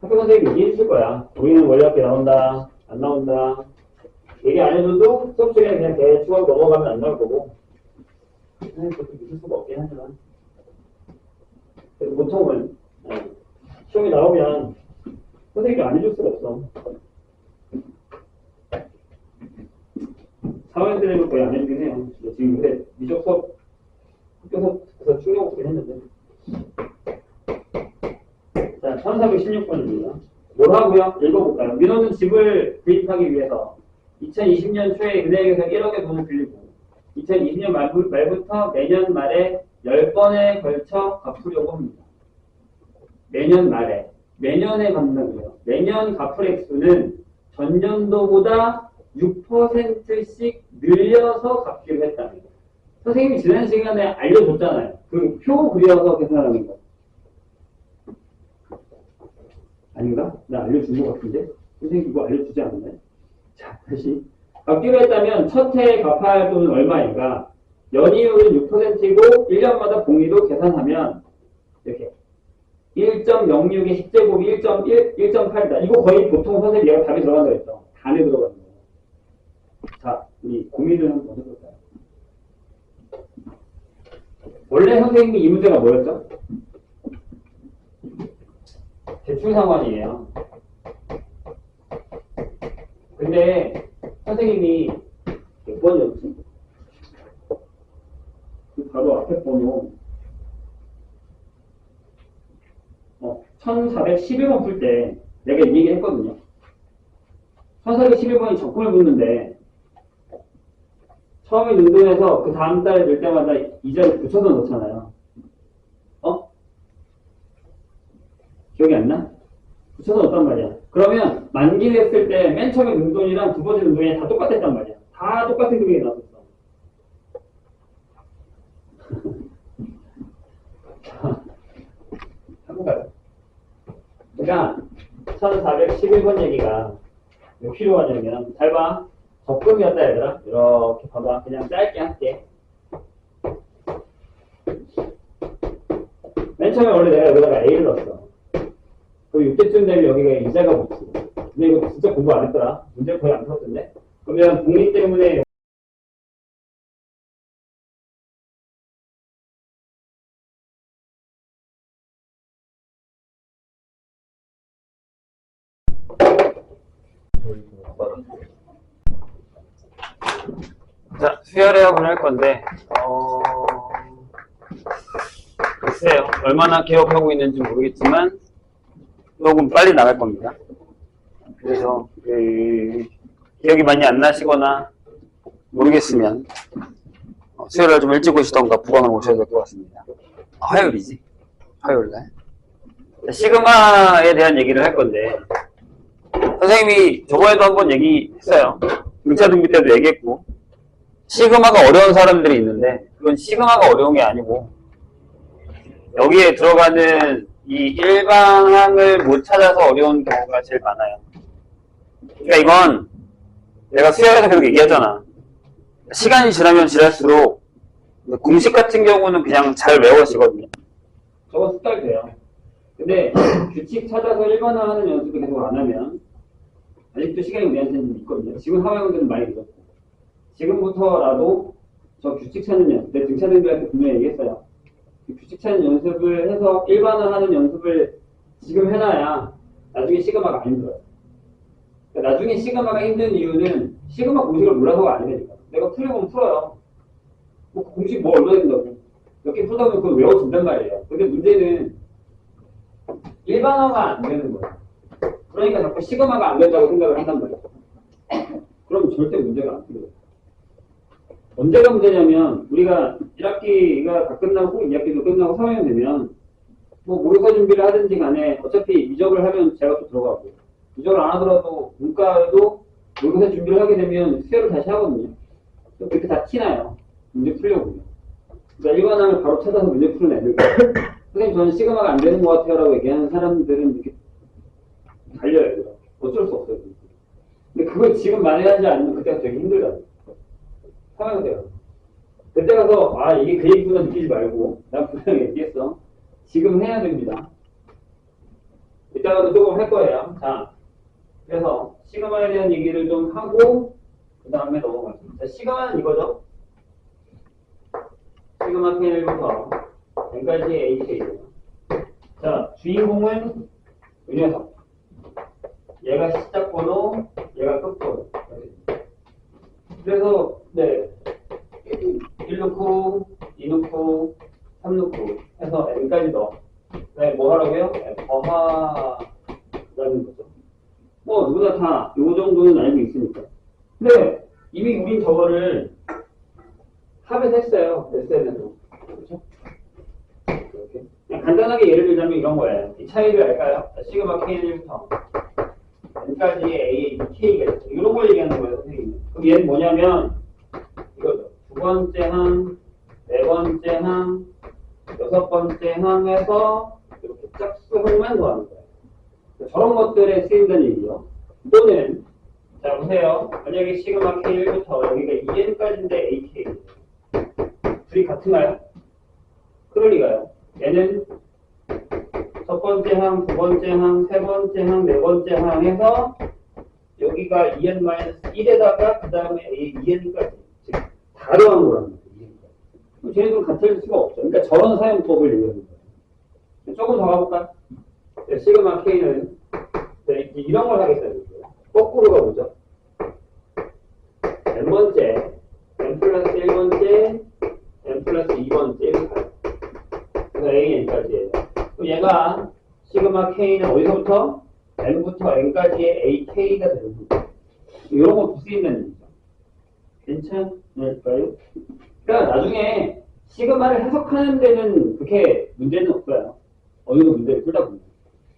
학교 선생님이 얘기해 줄 거야. 우리는 원래학교 나온다, 안 나온다. 얘기 안 해줘도 수업 시간에 그냥 대충 하고 넘어가면 안 나올 거고. 그것도 믿을 수가 없긴 하지만. 보통은 시험이 나오면 선생님이 안 해줄 수가 없어. 4학년 때는 거의 안 해주긴 해요. 지금 근데 미적 수업 학교 수업에서 충격 먹긴 했는데. 자, 1416번입니다. 뭘 하고요? 읽어볼까요? 민호는 집을 구입하기 위해서 2020년 초에 은행에서 1억의 돈을 빌리고 2020년 말부터 매년 말에 10번에 걸쳐 갚으려고 합니다. 매년 말에. 매년에 갚는다고요. 매년 갚을 액수는 전년도보다 6%씩 늘려서 갚기로 했다는 거. 선생님이 지난 시간에 알려줬잖아요. 그 표 그려서 계산하는 거. 아닌가? 나 알려준 것 같은데? 선생님 이거 알려주지 않았나요? 자, 다시. 갚기로 했다면 첫 해에 갚아야 할 돈은 얼마인가? 연이율은 6%이고 1년마다 복리도 계산하면 이렇게 1.06의 10제곱이 1.8이다. 이거 거의 보통 선생님 얘가 답이 들어간다고 했죠. 단에 들어가는 거. 자, 우리 고민을 한번 해볼까요? 원래 선생님이 이 문제가 뭐였죠? 대출 상환이에요. 근데 선생님이 몇 번이었지? 바로 앞에 번호 1411번 풀 때 내가 이 얘기 했거든요. 1411번이 적금을 붓는데 처음에 능동해서 그 다음 달에 넣을 때마다 이자를 붙여서 넣잖아요. 기억이 안 나? 붙여서 넣었단 말이야. 그러면 만기 냈을 때 맨 처음에 능동이랑 두 번째 능동이 다 똑같았단 말이야. 다 똑같은 금액이 나왔었어. 자, 해볼까요? 그러니까 1411번 얘기가 왜 필요하냐면 잘 봐. 적금이었다 얘들아. 이렇게 봐봐. 그냥 짧게 할게. 맨 처음에 원래 내가 여기다가 A를 넣었어. 그리고 6대쯤 되면 여기가 이자가 붙고. 근데 이거 진짜 공부 안 했더라. 문제 거의 안 풀었던데. 그러면 복리 때문에 자, 수혈해학을 할 건데 글쎄요. 얼마나 개혁하고 있는지 모르겠지만 조금 빨리 나갈 겁니다. 그래서 기억이 많이 안 나시거나 모르겠으면 수요일날 좀 일찍 오시던가 부강을 오셔야 될 것 같습니다. 화요일이지. 화요일날. 시그마에 대한 얘기를 할 건데 선생님이 저번에도 한번 얘기했어요. 등차 등비 때도 얘기했고 시그마가 어려운 사람들이 있는데 그건 시그마가 어려운 게 아니고 여기에 들어가는 이 일반항을 못 찾아서 어려운 경우가 제일 많아요. 그러니까 이건 내가 수학에서 계속 얘기하잖아. 시간이 지나면 지날수록 공식 같은 경우는 그냥 잘 외워지거든요. 저거 습득이 돼요. 근데 규칙 찾아서 일반화하는 연습을 계속 안 하면 아직도 시간이 우리한테는 있거든요. 지금 상황들은 많이 늦었고 지금부터라도 저 규칙 찾는 연습, 내 등차들한테 분명히 얘기했어요. 규칙 찾는 연습을 해서 일반화하는 연습을 지금 해놔야 나중에 시그마가 안 힘들어요. 그러니까 나중에 시그마가 힘든 이유는 시그마 공식을 몰라서가 아니니까. 내가 풀려보면 풀어요. 뭐 공식 뭐 얼마나 된다고. 몇 개 풀다 보면 그걸 외워진단 말이에요. 근데 문제는 일반화가 안 되는 거예요. 그러니까 자꾸 시그마가 안 된다고 생각을 한단 말이에요. 그럼 절대 문제가 안 풀려요. 언제가 문제냐면 우리가 1학기가 다 끝나고 2학기도 끝나고 3학년 되면 뭐 모의고사 준비를 하든지 간에 어차피 이적을 하면 제가 또 들어가고 이적을 안 하더라도 문과도 모의고사 준비를 하게 되면 수혈을 다시 하거든요. 그렇게 다 티나요. 문제 풀려고. 그러니까 일반항을 바로 찾아서 문제 푸는 애들. 선생님 저는 시그마가 안 되는 것 같아요 라고 얘기하는 사람들은 이렇게 달려요. 어쩔 수 없어요. 근데 그걸 지금 만회하지 않으면 그때가 되게 힘들다. 상황이 돼요. 그때 가서 아 이게 그 얘기구나 느끼지 말고 난 분명히 얘기했어. 지금 해야 됩니다. 이따가도 조금 할 거예요. 자, 그래서 시그마에 대한 얘기를 좀 하고 그 다음에 넘어가겠습니다. 시그마는 이거죠. 시그마 K1부터 N까지 AK예요. 자, 주인공은 이 녀석. 얘가 시작 번호, 얘가 끝 번호. 그래서 네 1 넣고 2 넣고 3 넣고 해서 n까지 넣어. 네, 뭐 하라고요? 더하라는 거죠. 뭐 누구나 다 요 정도는 알고 있으니까. 근데 이미 우린 저거를 합에서 했어요. SN에서. 그렇죠? 이렇게. 그냥 간단하게 예를 들자면 이런 거예요. 이 차이를 알까요? 시그마 K1부터 n까지 A, K가 있죠. 이런 걸 얘기하는 거예요, 선생님. 그럼 얘는 뭐냐면 이거죠. 두 번째 항, 네 번째 항, 여섯 번째 항에서 이렇게 짝수항만 더하는 거예요. 저런 것들에 쓰인다는 얘기죠. 또는 자 보세요. 만약에 시그마 K1부터 여기가 2n까지인데 AK 둘이 같은가요? 그럴 리가요. 얘는 첫 번째 항, 두 번째 항, 세 번째 항, 네 번째 항에서 여기가 2n-1에다가 그 다음에 2n까지 다 더한 거랍니다. 그럼 쟤네들 같을 수가 없죠. 그러니까 저런 사용법을 얘기하는 거예요. 조금 더 가볼까요? 네, 시그마 K는 네, 이런 걸 하겠어요. 거꾸로 가보죠. n번째, n 플러스 1번째, n 플러스 2번째 이렇게 가요. 그래서 a, n까지예요. 그럼 얘가 시그마 K는 어디서부터? n부터 n까지의 ak가 되는 거죠. 이런 거 쓰인다는 얘기죠. 괜찮을까요? 그러니까 나중에 시그마를 해석하는 데는 그렇게 문제는 없어요. 어느 정도 문제를 풀다 보면.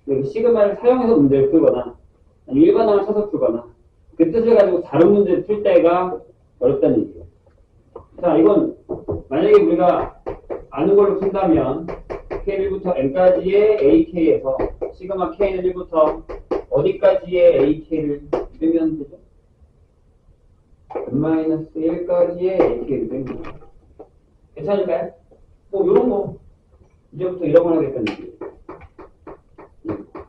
근데 시그마를 사용해서 문제를 풀거나 아니면 일반항을 쳐서 풀거나 그 뜻을 가지고 다른 문제를 풀 때가 어렵다는 얘기예요. 자, 이건 만약에 우리가 아는 걸로 푼다면 K1부터 N까지의 AK에서 시그마 K는 1부터 어디까지의 AK를 빼면 되죠? N-1까지의 AK를 빼면 되죠. 괜찮을까요? 뭐 요런 거 이제부터 이런 걸 하겠다는 얘기예요.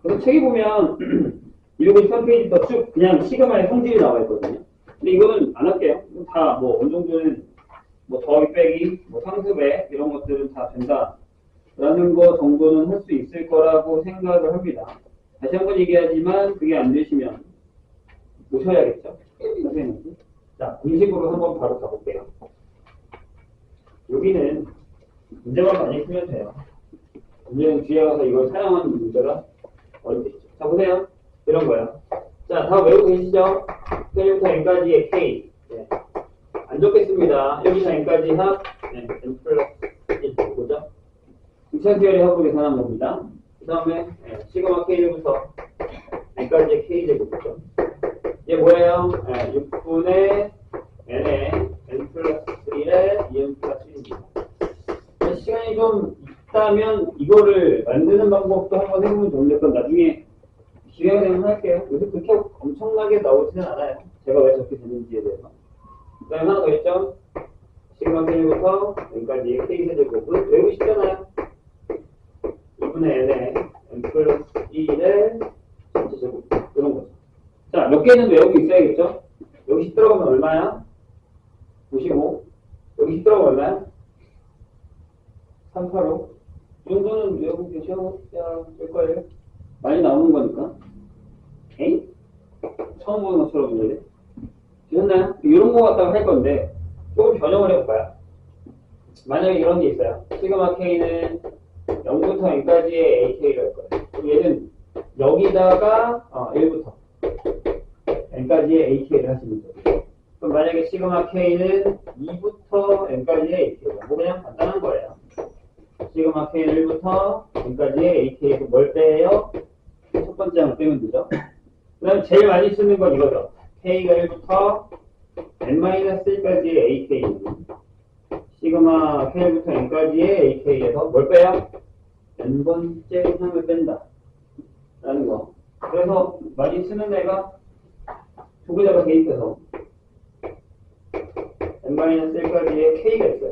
그래서 책에 보면 253페이지부터 쭉 그냥 시그마의 성질이 나와 있거든요. 근데 이거는 안 할게요. 다 뭐 어느 정도는 뭐 더하기 빼기, 뭐 상수배 이런 것들은 다 된다. 라는 거 정도는 할 수 있을 거라고 생각을 합니다. 다시 한번 얘기하지만 그게 안 되시면 오셔야겠죠? 선생님. 자, 공식으로 한번 바로 가볼게요. 여기는 문제만 많이 풀면 돼요. 문제는 뒤에 가서 이걸 사용하는 문제가 어렵겠죠. 자, 보세요. 이런 거요. 자, 다 외우고 계시죠? K부터 N까지의 K. 네. 안 적겠습니다. 여기서 N까지 합, 네. N 플러스 1. 보죠? 등차수열의 합으로 계산한 겁니다. 그 다음에 네. 시그마 K부터 N까지의 K제곱이죠. 이게 뭐예요? 네. 6분의 N의 N 플러스 1의 2N 플러스 1입니다. 시간이 좀 싶다면 이거를 만드는 방법도 한번 해보면 좋은데 그건 나중에 기회가 되면 할게요. 요새 그렇게 엄청나게 나오지는 않아요. 제가 왜 저렇게 됐는지에 대해서. 그 다음에 하나 더 있죠. 시그마 K부터 여기까지 K 세제곱은 외우기 쉽잖아요. 2분의 N에 N 플러스 1의 전체 제곱 이런 거죠. 자, 몇 개는 외우고 있어야겠죠? 여기 10 들어가면 얼마야? 95. 여기 10 들어가면 얼마야? 385. 이 정도는 외우고 계셔야 될 거예요. 많이 나오는 거니까. 에이? 처음 보는 것처럼 있는데. 되셨나요? 이런 거 갖다가 할 건데, 조금 변형을 해볼까요? 만약에 이런 게 있어요. 시그마 K는 0부터 N까지의 AK를 할 거예요. 그럼 얘는 여기다가 1부터 N까지의 AK를 하시면 돼요. 그럼 만약에 시그마 K는 2부터 N까지의 AK가 뭐 그냥 간단한 거예요. 시그마 K는 1부터 N까지의 AK에서 뭘 빼요? 첫 번째 항을 빼면 되죠. 그 다음에 제일 많이 쓰는 건 이거죠. K가 1부터 N-1까지의 AK는 시그마 K부터 N까지의 AK에서 뭘 빼요? N번째 항을 뺀다. 라는 거. 그래서 많이 쓰는 애가 저기다가 대입해서 N-1까지의 K가 있어요.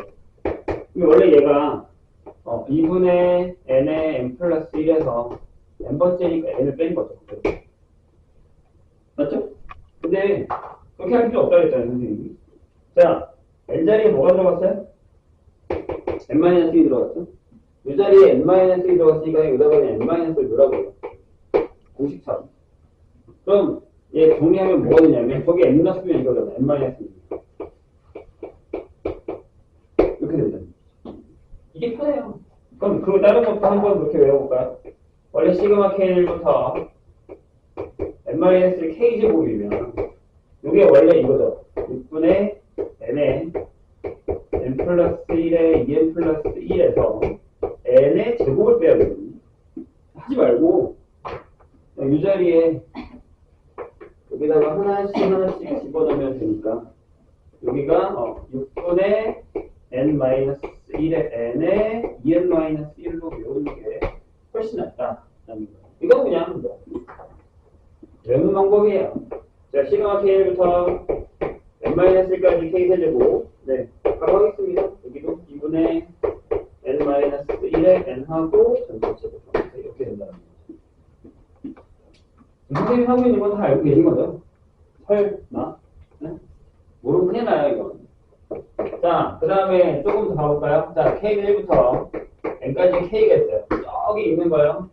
원래 얘가 2분의 N의 N 플러스 1에서 N번째니까 N을 뺀 거죠. 맞죠? 근데 그렇게 할 필요 없다고 했잖아요, 선생님이. 자, N 자리에 뭐가 들어갔어요? N-2 들어갔죠? 이 자리에 N-2 들어갔으니까 여기다가 N-를 넣으라고요. 공식처럼. 그럼 얘 정리하면 뭐가 되냐면 저기 N-면 이거잖아. N-2. 이렇게 된다. 이게 편해요. 그럼 그 다른 것도 한번 그렇게 외워볼까요? 원래 시그마 K1부터 N-K제곱이면 이게 원래 이거죠. 6분의 N의 N 플러스 1의 2N 플러스 1에서 N의 제곱을 빼야 되거든요. 하지 말고 이 자리에 여기다가 하나씩 집어넣으면 되니까 여기가 6분의 N-1의 N의 2N-1로 외우는 게 훨씬 낫다. 이건 그냥 외우는 방법이에요. 자, 시그마 K부터 N-1까지 K세제곱. 네, 바로 하겠습니다. 여기도 2분의 N-1의 N하고 전체제곱. 이렇게 된다는 거죠. 선생님이 하고 있는 건 다 알고 계신 거죠? 설마? 네? 모르면 큰일 나요, 이건. 자, 그 다음에 조금 더 가볼까요? 자, K는 1부터 N까지 K가 있어요. 저기 있는 거요.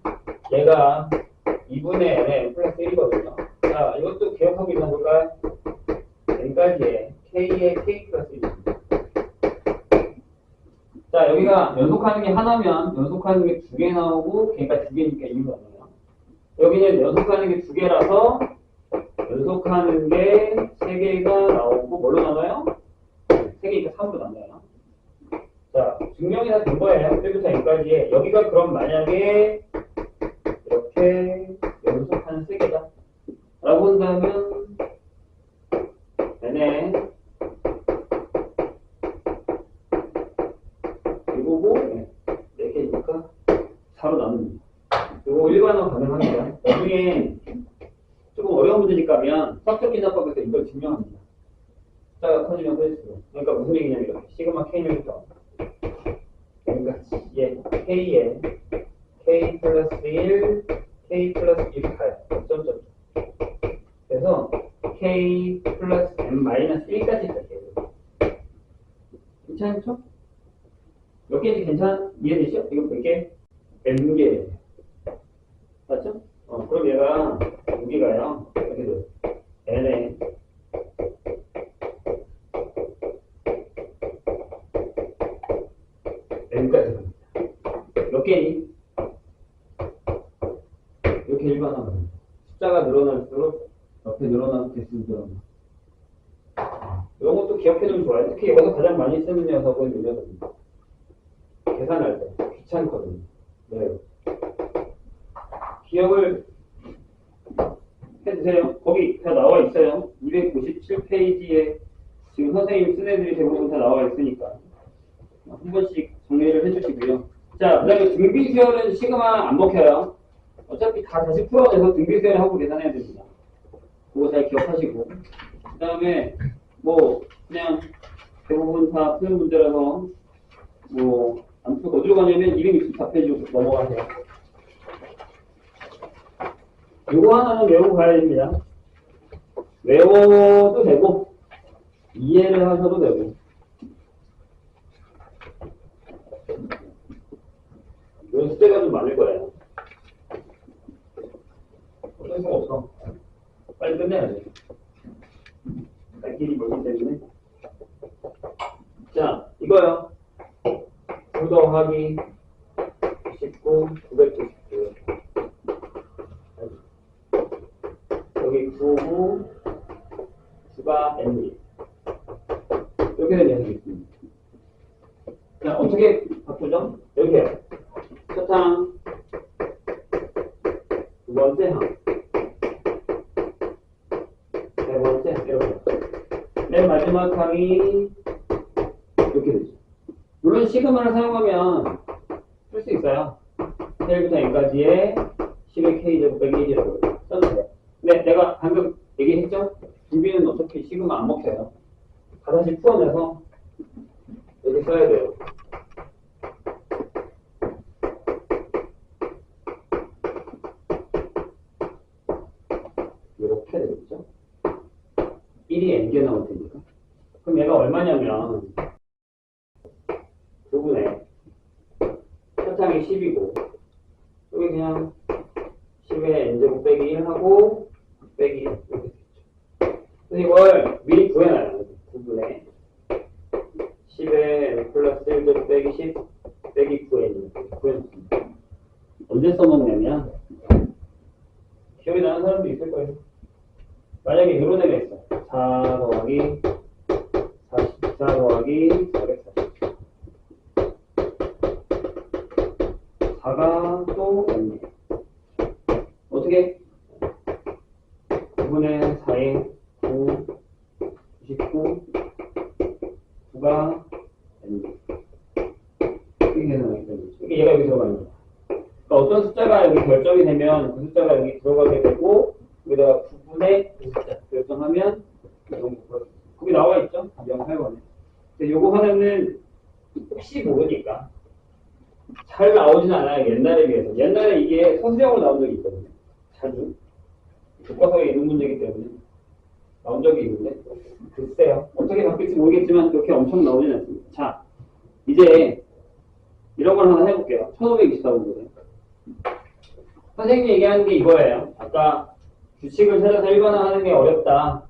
얘가 2분의 N의 N 플러스 1이거든요. 자, 이것도 기억하고 있나 볼까요? N까지의 K의 K 플러스 1입니다. 자, 여기가 연속하는 게 하나면 연속하는 게 2개 나오고 걔가 2개니까 2가 나와요. 여기는 연속하는 게 2개라서 연속하는 게 3개가 나오고 뭘로 나눠요? 3개니까 3으로 나눠요. 자, 증명이 다 된 거예요. 1부터 N까지의. 여기가 그럼 만약에 이렇게 연속하는 3개다. 라고 한다면 N에 이거고 4개니까 4로 나눕니다. 이거 일반화가 가능합니다. 나중에 조금 어려운 문제니까 하면 수학적 기납법에서 이걸 증명합니다. 숫자가 커지면 커질수록. 그러니까 무슨 얘기냐면 이렇게 시그마 K는부터 여기까지 K에 K 플러스 1, K 플러스 1이 가요. 점점. 그래서 K 플러스 N-1까지 갈게요. 괜찮죠? 몇 개인지 이해되시죠? 이거 몇 개? N개예요. 맞죠? 그럼 얘가 여기가요. 이렇게 돼요. N에 N까지 갑니다. 몇 개니? 이렇게 일반화합니다. 숫자가 늘어날수록 옆에 늘어나는 개수는 늘어나. 이런 것도 기억해두면 좋아요. 특히 여기서 가장 많이 쓰는 녀석은 이 녀석입니다. 계산할 때 귀찮거든요. 네. 기억을 해주세요. 거기 다 나와 있어요. 297페이지에 지금 선생님 쓴 애들이 대부분 다 나와 있으니까 한 번씩 정리를 해주시고요. 자, 그 다음에 등비수열은 시그마 안 먹혀요. 어차피 다 다시 풀어내서 등비수열 하고 계산해야 됩니다. 그거 잘 기억하시고. 그 다음에 뭐 그냥 대부분 다 푸는 문제라서 뭐 안 풀고 어디로 가냐면 264페이지로 넘어가세요. 요거 하나는 외우고 가야 됩니다. 외워도 되고 이해를 하셔도 되고. 이런 숫자가 좀 많을 거예요. 어쩔 수가 없어. 빨리 끝내야 돼. 갈 길이 멀기 때문에. 자, 이거요. 9 더하기 19, 999. 여기 9구, 9가 N이. 이렇게 되면 되겠습니다. 자, 어떻게 바꾸죠? 이렇게. 첫 항, 두 번째 항, 세 번째 항, 이렇게. 맨 마지막 항이 이렇게 되죠. 물론 시그마를 사용하면 쓸 수 있어요. 1부터 n까지의 10의 k제곱 빼기 1이라고 써도 돼요. 근데 내가 방금 얘기했죠? 준비는 어차피 시그마 안 먹혀요. 다 다시 풀어내서 이렇게 써야 돼요. 이렇게 되겠죠? 1이 n개 나올 테니까. 그럼 얘가 얼마냐면 부분에 첫 항이 10이고 여기 그냥 10에 n제곱 빼기 1하고 빼기 1 이렇게 되죠. 그래서 이걸 미리 구해놔요. 부분에 10에 n 플러스 1제곱 빼기 10 빼기 9n 이렇게 구해놓습니다. 언제 써먹냐면 기억이 나는 사람도 있을 거예요. 만약에 이런 애가 있어. 4 더하기 44 더하기 440 4가 또 n이에요. 어떻게? 9분의 4에 9, 99, 9가 n이에요. 이렇게 계산하기 때문에 이게 얘가 여기 들어가는 거야. 그러니까 어떤 숫자가 여기 결정이 되면 그 숫자가 여기 들어가게 되고 여기다가 9분의 그 숫자 결정하면 거기 나와 있죠? 0.8번에. 근데 요거 하나는 혹시 모르니까 잘 나오진 않아요. 옛날에 비해서. 옛날에 이게 서술형으로 나온 적이 있거든요. 자주. 교과서에 있는 문제이기 때문에 나온 적이 있는데 글쎄요. 어떻게 바뀔지 모르겠지만 그렇게 엄청 나오진 않습니다. 자, 이제 이런 걸 하나 해볼게요. 1524번거든요. 선생님이 얘기하는 게 이거예요. 아까 규칙을 찾아서 일반화하는 게 어렵다.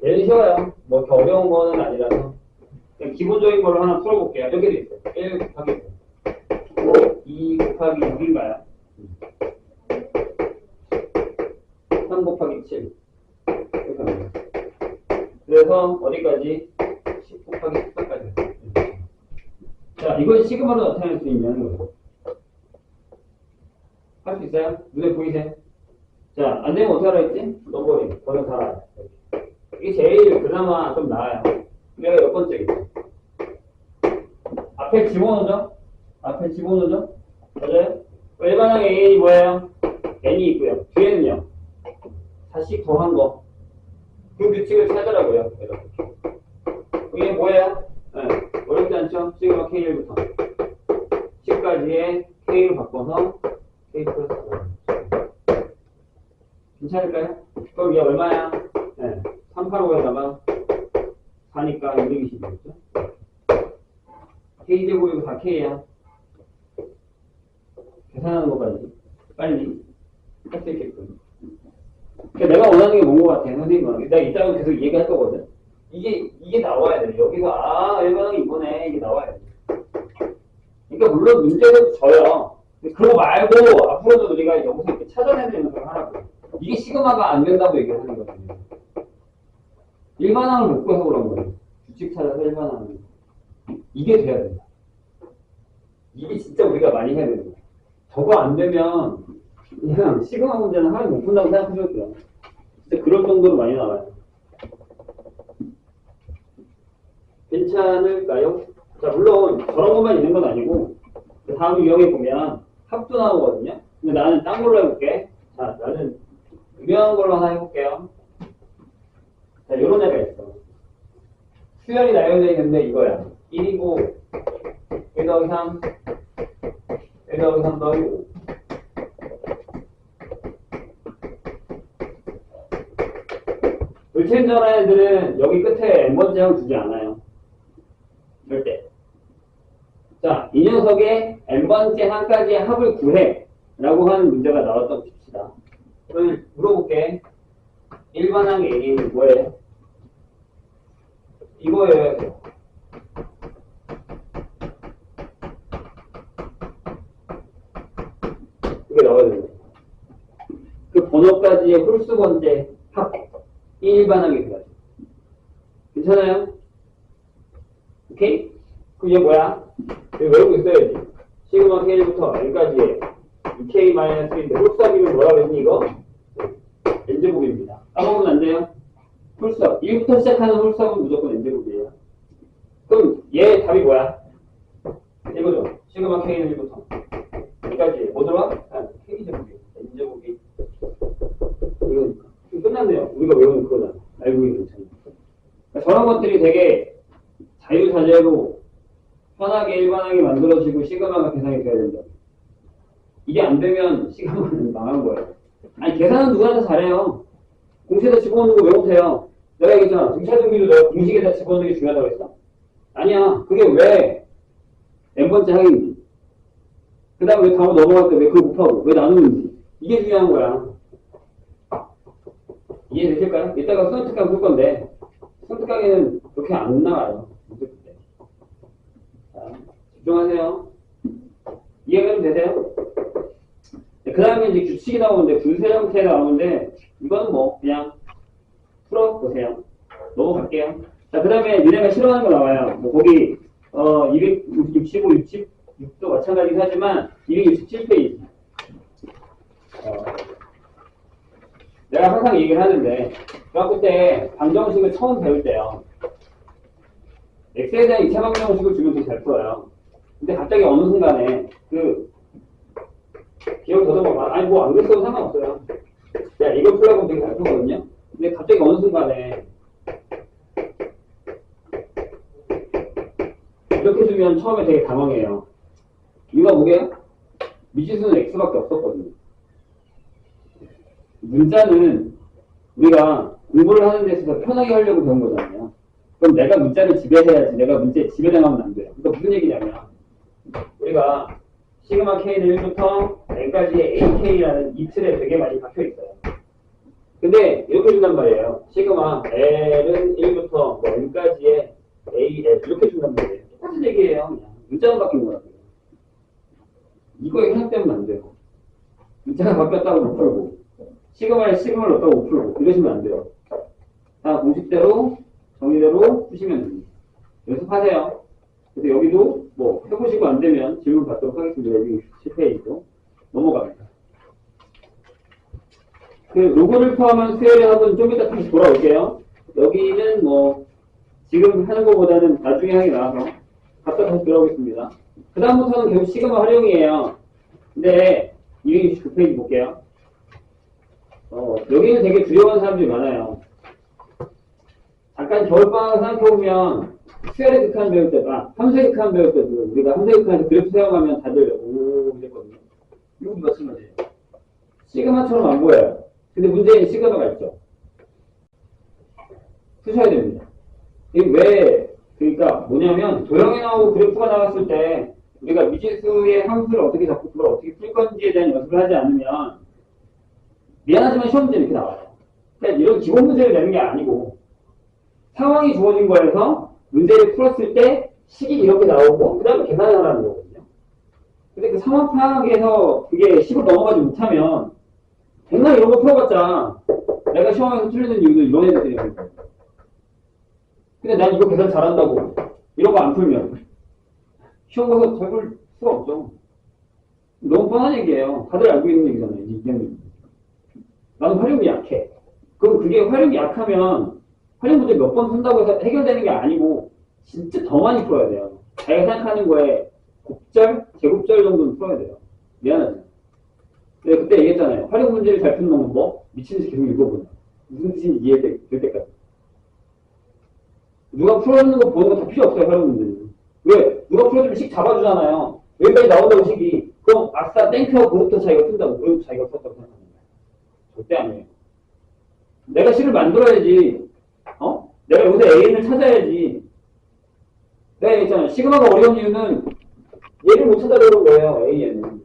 얘는 쉬워요. 뭐 이렇게 어려운 거는 아니라서 그냥 기본적인 걸로 하나 풀어볼게요. 이렇게 돼 있어요. 1 곱하기 2 곱하기 6인가요? 3 곱하기 7 이렇게 합니다. 그래서 어디까지? 10 곱하기 14까지. 자, 이걸 시그마로 나타낼 수 있냐는 거예요. 할 수 있어요? 눈에 보이세요? 자, 안 되면 어떻게 하라 했지? 넘버링. 번호 달아요. 이게 제일 그나마 좀 나아요. 얘가 몇 번째겠죠? 앞에 집어넣죠? 앞에 집어넣죠? 맞아요? 일반항 AN이 뭐예요? n이 있고요. 뒤에는요? 다시 더한 거. 그 규칙을 찾으라고요. 이렇게. 이게 뭐예요? 네. 어렵지 않죠? 시그마 K1부터 10까지의 K로 바꿔서 K 플러스 4. 괜찮을까요? 그럼 얘 얼마야? 네. 385에다가 4니까 220이겠죠? K제곱이고 4K야. 계산하는 것까지 빨리 할 수 있게끔. 그러니까 내가 원하는 게 뭔 것 같아, 선생님은. 내가 이따가 계속 얘기할 거거든. 이게 나와야 돼. 여기서, 일반항이 이거네. 이게 나와야 돼. 그러니까 물론 문제는 져요. 그거 말고 앞으로도 우리가 여기서 이렇게 찾아내는 연습을 하라고. 이게 시그마가 안 된다고 얘기하는 거거든요. 일반항을 못 구해서 그런 거예요. 규칙 찾아서 일반항을. 이게 돼야 된다. 이게 진짜 우리가 많이 해야 되는 거예요. 저거 안 되면 그냥 시그마 문제는 하나도 못 푼다고 생각하셔도 돼요. 진짜 그럴 정도로 많이 나와요. 괜찮을까요? 자, 물론 저런 것만 있는 건 아니고 다음 유형에 보면 합도 나오거든요. 근데 나는 딴 걸로 해볼게. 자, 나는 유명한 걸로 하나 해볼게요. 자, 요런 애가 있어. 수열이 나열되어 있는데 이거야. 1이고, 1 더하기 3, 1 더하기 3 더하기 5. 물체인 전환 애들은 여기 끝에 n번째 항 주지 않아요. 절대. 자, 이 녀석의 n번째 항까지의 합을 구해 라고 하는 문제가 나왔다고 칩시다. 그럼 물어볼게. 일반항 A는 뭐예요? 이거예요. 이게 나와야 되는 거예요. 그 번호까지의 홀수 번째 합. 일반항이 돼가지고. 괜찮아요? 오케이? 그럼 얘 뭐야? 여기 외우고 있어야지. 시그마 K부터 N까지의 2K-3인데 홀수합이면 뭐라고 했니 이거? N제곱입니다. 까먹으면 안 돼요? 홀수합. 1부터 시작하는 홀수합은 무조건 N제곱이에요. 그럼 얘 답이 뭐야? 이거죠. 시그마 K는 1부터 N까지 뭐 들어가? K제곱이. N제곱이. 이거니까. 끝났네요. 우리가 외우는 그거잖아. 알고 있는 거잖아. 그러니까 저런 것들이 되게 자유자재로 편하게 일반하게 만들어지고 시그마가 계산이 돼야 된다. 이게 안 되면 시그마는 망한 거예요. 아니 계산은 누구나 다 잘해요. 공식에다 집어넣는 거 왜 못해요? 내가 얘기했잖아. 등차등비도 내가 공식에다 집어넣는 게 중요하다고 했어. 아니야. 그게 왜 n번째 항인지, 그 다음에 왜 다음 넘어갈 때 왜 그걸 못하고 왜 나누는지, 이게 중요한 거야. 이해되실까요? 이따가 수능 특강 풀 건데 수능 특강에는 그렇게 안 나와요. 자, 집중하세요. 이해가 좀 되세요? 그 다음에 이제 규칙이 나오는데 분수 형태가 나오는데 이거는 뭐 그냥 풀어보세요. 넘어갈게요. 자, 그 다음에 니네가 싫어하는 거 나와요. 뭐 거기 265, 66도 마찬가지긴 하지만 267페이지. 내가 항상 얘기를 하는데 중학교 때 방정식을 처음 배울 때요. x에 대한 2차 방정식을 주면 되게 잘 풀어요. 근데 갑자기 어느 순간에 기억 더듬어봐. 아니 뭐 안 그랬어도 상관없어요. 야 이거 풀라고 되게 잘 풀거든요. 근데 갑자기 어느 순간에 이렇게 주면 처음에 되게 당황해요. 이유가 뭐게요? 미지수는 x밖에 없었거든요. 문자는 우리가 공부를 하는 데 있어서 편하게 하려고 배운 거잖아요. 그럼 내가 문자를 지배해야지 내가 문제에 지배당하면 안 돼요. 그러니까 무슨 얘기냐면 우리가 시그마 K는 1부터 N까지의 AK라는 이 틀에 되게 많이 박혀 있어요. 근데 이렇게 준단 말이에요. 시그마 L은 1부터 뭐 N까지의 AL 이렇게 준단 말이에요. 똑같은 얘기예요. 그냥 문자가 바뀐 거라고요. 이거에 해석되면 안 돼요. 문자가 바뀌었다고 못 풀고 시그마에 시그마를 넣었다고 못 풀고 이러시면 안 돼요. 다 공식대로 정의대로 푸시면 됩니다. 연습하세요. 그래서 여기도 뭐 해보시고 안 되면 질문 받도록 하겠습니다. 여기 10페이지도 넘어갑니다. 그 로고를 포함한 수열의 합은 좀 이따 다시 돌아올게요. 여기는 뭐 지금 하는 것보다는 나중에 하게 나와서 갔다 다시 돌아오겠습니다. 그 다음부터는 계속 시그마 활용이에요. 근데 269페이지 볼게요. 여기는 되게 두려워하는 사람들이 많아요. 잠깐 겨울방학 생각해보면 수열의 극한 배울 때, 함수의 극한 배울 때도 우리가 함수의 극한에서 그래프 세워가면 다들 오 이랬거든요. 이거 마찬가지예요. 시그마처럼 안 보여요. 근데 문제는 시그마가 있죠. 푸셔야 됩니다. 이게 왜, 그러니까 뭐냐면 도형에 나오고 그래프가 나왔을 때 우리가 미지수의 함수를 어떻게 잡고 그걸 어떻게 풀 건지에 대한 연습을 하지 않으면 미안하지만 시험 문제 이렇게 나와요. 그러니까 이런 기본 문제를 내는 게 아니고 상황이 주어진 거에서 문제를 풀었을 때 식이 이렇게 나오고 그 다음에 계산을 하라는 거거든요. 근데 그 상황 파악에서 그게 10을 넘어가지 못하면 정말 이런 거 풀어봤자 내가 시험에서 틀리는 이유도 이런 애들이에요. 근데 난 이거 계산 잘한다고 이런 거 안 풀면 시험 가서 잘 볼 수가 없죠. 너무 뻔한 얘기예요. 다들 알고 있는 얘기잖아요. 이게 나는 활용이 약해. 그럼 그게 활용이 약하면 활용 문제 몇 번 푼다고 해서 해결되는 게 아니고 진짜 더 많이 풀어야 돼요. 자기가 생각하는 거에 곡절, 제곱절 정도는 풀어야 돼요. 미안하지. 내가 그때 얘기했잖아요. 활용 문제를 잘 푸는 방법, 미친 듯이 계속 읽어보는. 무슨 뜻인지 이해될 때까지. 누가 풀어주는 거 보는 거 다 필요 없어요, 활용 문제는. 왜? 누가 풀어주면 식 잡아주잖아요. 여기까지 나온다고 식이. 그럼 아싸 땡큐하고 그것부터 자기가 푼다고. 그것도 자기가 풀었다고 생각하는 거예요. 절대 아니에요. 내가 식을 만들어야지. 내가 여기서 AN을 찾아야지. 내가 얘기했잖아요. 시그마가 어려운 이유는 얘를 못 찾아내는 거예요, AN은.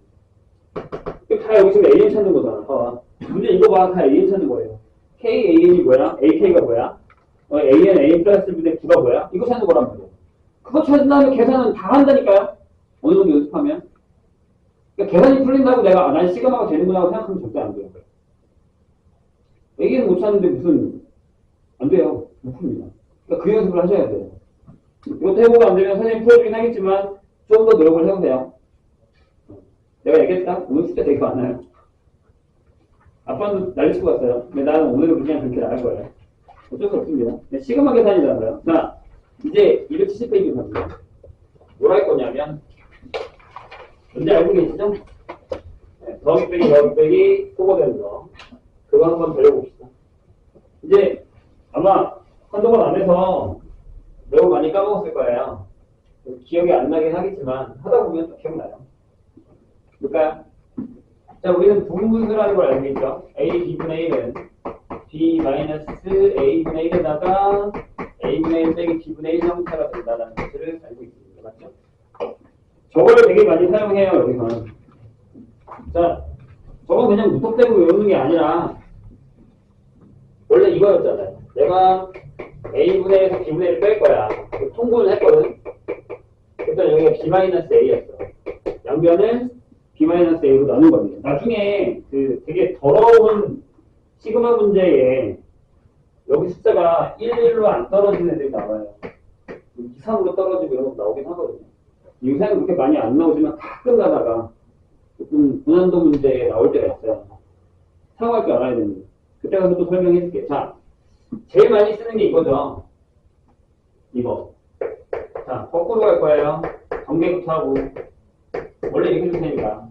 다 여기서 AN 찾는 거잖아. 봐봐. 문제 이거 봐. 다 AN 찾는 거예요. KAN이 뭐야? AK가 뭐야? AN 플러스 1분의 9가 뭐야? 이거 찾는 거란 말이에요. 그거 찾은 다음에 계산은 다 한다니까요? 어느 정도 연습하면. 그러니까 계산이 풀린다고 내가 난 시그마가 되는구나 생각하면 절대 안 돼요. AN 못 찾는데 무슨 안 돼요. 못 풉니다. 그러니까 그 연습을 하셔야 돼요. 이것도 해보고 안 되면 선생님 풀어주긴 하겠지만 좀 더 노력을 해보세요. 내가 얘기했다? 오늘 숫자 되게 많아요. 아빠는 난리 치고 갔어요. 근데 나는 오늘은 그냥 그렇게 나갈 거예요. 어쩔 수 없습니다. 시그마 계산이잖아요. 자, 이제 270페이지 갑니다. 뭘 할 거냐면, 문제 알고 계시죠? 네, 더하기 빼기 소거되는 거. 그거 한번 배워봅시다. 이제 아마 한동안 안에서 매우 많이 까먹었을 거예요. 기억이 안 나긴 하겠지만 하다 보면 또 기억나요. 볼까요? 자, 우리는 부분분수라는 걸 알고 있죠? A, B분의 1은 B-A분의 1에다가 A분의 1 빼기 B분의 1 형태가 된다는 것을 알고 있습니다. 맞죠? 저걸 되게 많이 사용해요, 여기서는. 자, 저건 그냥 무턱대고 외우는 게 아니라 원래 이거였잖아요. 내가 A분의 1에서 B분의 1을 뺄 거야. 통분을 했거든. 일단 여기가 B-A였어. 양변을 B-A로 나눈 겁니다. 나중에 그 되게 더러운 시그마 문제에 여기 숫자가 1로 안 떨어지는 애들이 나와요. 이상으로 떨어지고 이런 거 나오긴 하거든요. 요새는 그렇게 많이 안 나오지만 가끔 가다가 조금 고난도 문제에 나올 때가 있어요. 사용할 줄 알아야 됩니다. 그때 가서 또 설명해 줄게. 자, 제일 많이 쓰는 게 이거죠. 이거. 자, 거꾸로 갈 거예요. 정배부터 하고. 원래 이렇게 줄 테니까.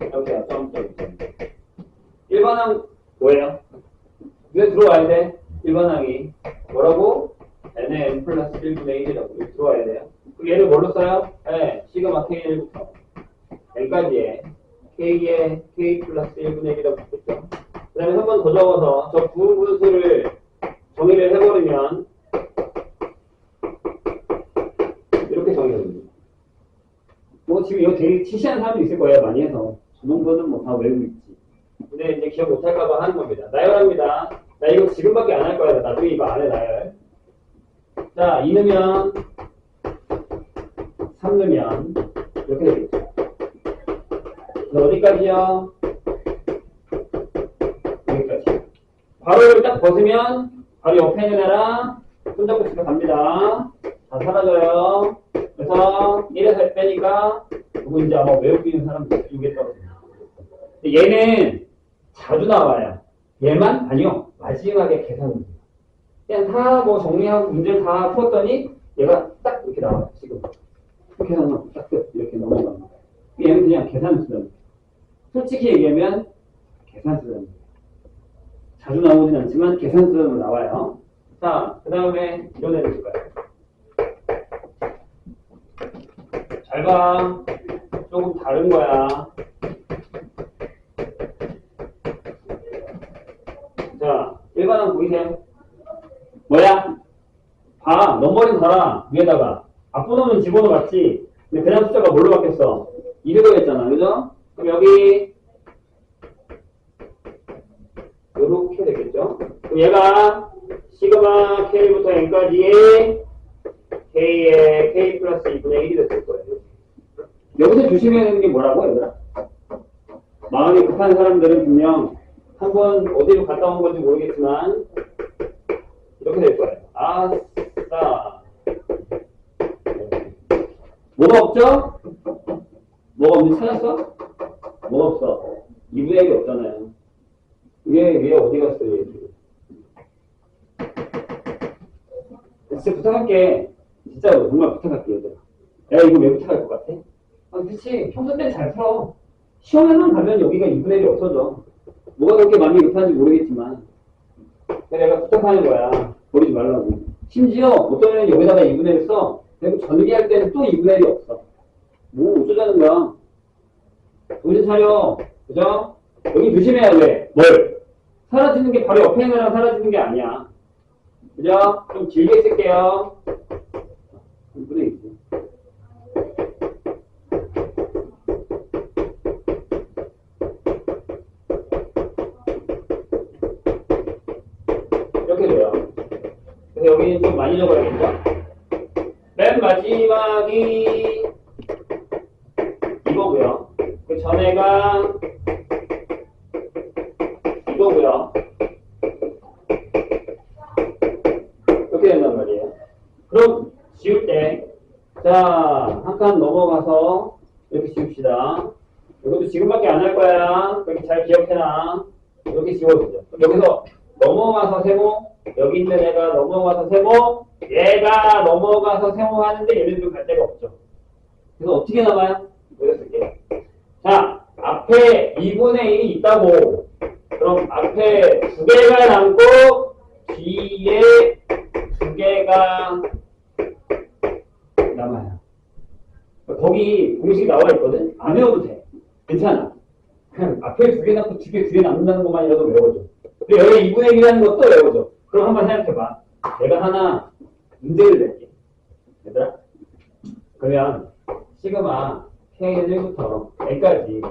이렇게 점점. 일반항 뭐예요? 눈에 들어와야 돼. 일반항이. 뭐라고? n의 n 플러스 1분의 1이라고. 여기 들어와야 돼요. 그럼 얘를 뭘로 써요? 네, 시그마 k1부터 n까지의 k의 k 플러스 1분의 1이라고 붙겠죠. 그 다음에 한 번 더 적어서 저 부분수를 정의를 해버리면 이렇게 정의됩니다. 뭐 지금 이거 되게 치시하는 사람도 있을 거예요. 많이 해서. 저 정도는 뭐 다 외우고 있지. 근데 이제 기억 못할까봐 하는 겁니다. 나열합니다. 나 이거 지금밖에 안 할 거야. 나중에 이거 안 해, 나열. 자, 2 넣으면 3 넣으면 이렇게 되겠죠. 어디까지요? 여기까지. 바로 이렇게 딱 벗으면 바로 옆에 있는 애랑 손잡고 집에 갑니다. 다 사라져요. 그래서 1에서 빼니까 이거 이제 아마 외우고 있는 사람들 이게 떨어집니다. 얘는 자주 나와요. 얘만? 아니요. 마지막에 계산입니다. 그냥 다 뭐 정리하고 문제를 다 풀었더니 얘가 딱 이렇게 나와요. 지금. 계산하고 딱 끝. 이렇게 넘어갑니다. 얘는 그냥 계산 수단. 솔직히 얘기하면 계산 수단입니다. 자주 나오진 않지만 계산 수단으로 나와요. 자, 그 다음에 이런 애를 볼까요? 잘 봐. 조금 다른 거야. 자, 일반항 보이세요? 뭐야? 봐. 넘버링 달아. 위에다가. 앞번호는 집어넣어봤지. 근데 그냥 숫자가 뭘로 바뀌었어? 2로 했잖아. 그죠? 그럼 여기 요렇게 되겠죠? 그럼 얘가 시그마 K부터 N까지의 K의 K 플러스 2분의 1이 됐을 거예요. 여기서 조심해야 되는 게 뭐라고, 얘들아? 마음이 급한 사람들은 분명 한번 어디로 갔다 온 건지 모르겠지만 이렇게 될 거예요. 아싸. 뭐가 없죠? 뭐가 없는지 찾았어? 뭐가 없어? 2분의 1이 없잖아요. 이게 어디 갔어요, 얘 지금? 진짜 부탁할게. 진짜로 정말 부탁할게, 얘들아. 야, 이거 왜 부탁할 것 같아? 아, 그치. 평소 때는 잘 풀어. 시험에만 가면 여기가 2분의 1이 없어져. 뭐가 그렇게 마음이 급한지 모르겠지만. 그래서 내가 부탁하는 거야. 버리지 말라고. 심지어 어떤 애는 여기다가 2분의 1 써. 그리고 전기할 때는 또 2분의 1이 없어. 뭐 어쩌자는 거야. 정신 차려. 그죠? 여기 조심해야 돼. 뭘? 사라지는 게 바로 옆에 있는 애랑 사라지는 게 아니야. 그죠? 좀 길게 쓸게요. 2분의 1. 이렇게 돼요. 그래서 여기는 좀 많이 적어야겠죠? 맨 마지막이 이거고요. 그 전에가 이거고요. 이렇게 된단 말이에요. 그럼 지울 때, 자, 한 칸 넘어가서 이렇게 지웁시다. 이것도 지금밖에 안 할 거야. 여기 잘 기억해놔. 이렇게 지워주죠. 여기서 넘어가서 세모, 여기 있는 애가 넘어가서 세모, 얘가 넘어가서 세모 하는데 얘네들 갈 데가 없죠. 그래서 어떻게 남아요? 여기다 쓸게요. 자, 앞에 2분의 1이 있다고. 그럼 앞에 2개가 남고 뒤에 2개가 남아요. 거기 공식이 나와 있거든? 안 외워도 돼. 괜찮아. 그냥 앞에 2개 남고 뒤에 2개 남는다는 것만이라도 외워줘. 근데 여기 2분의 1이라는 것도 외워줘. 그럼 한번 생각해봐. 내가 하나 문제를 낼게. 얘들아. 그러면 시그마 K는 1부터 N까지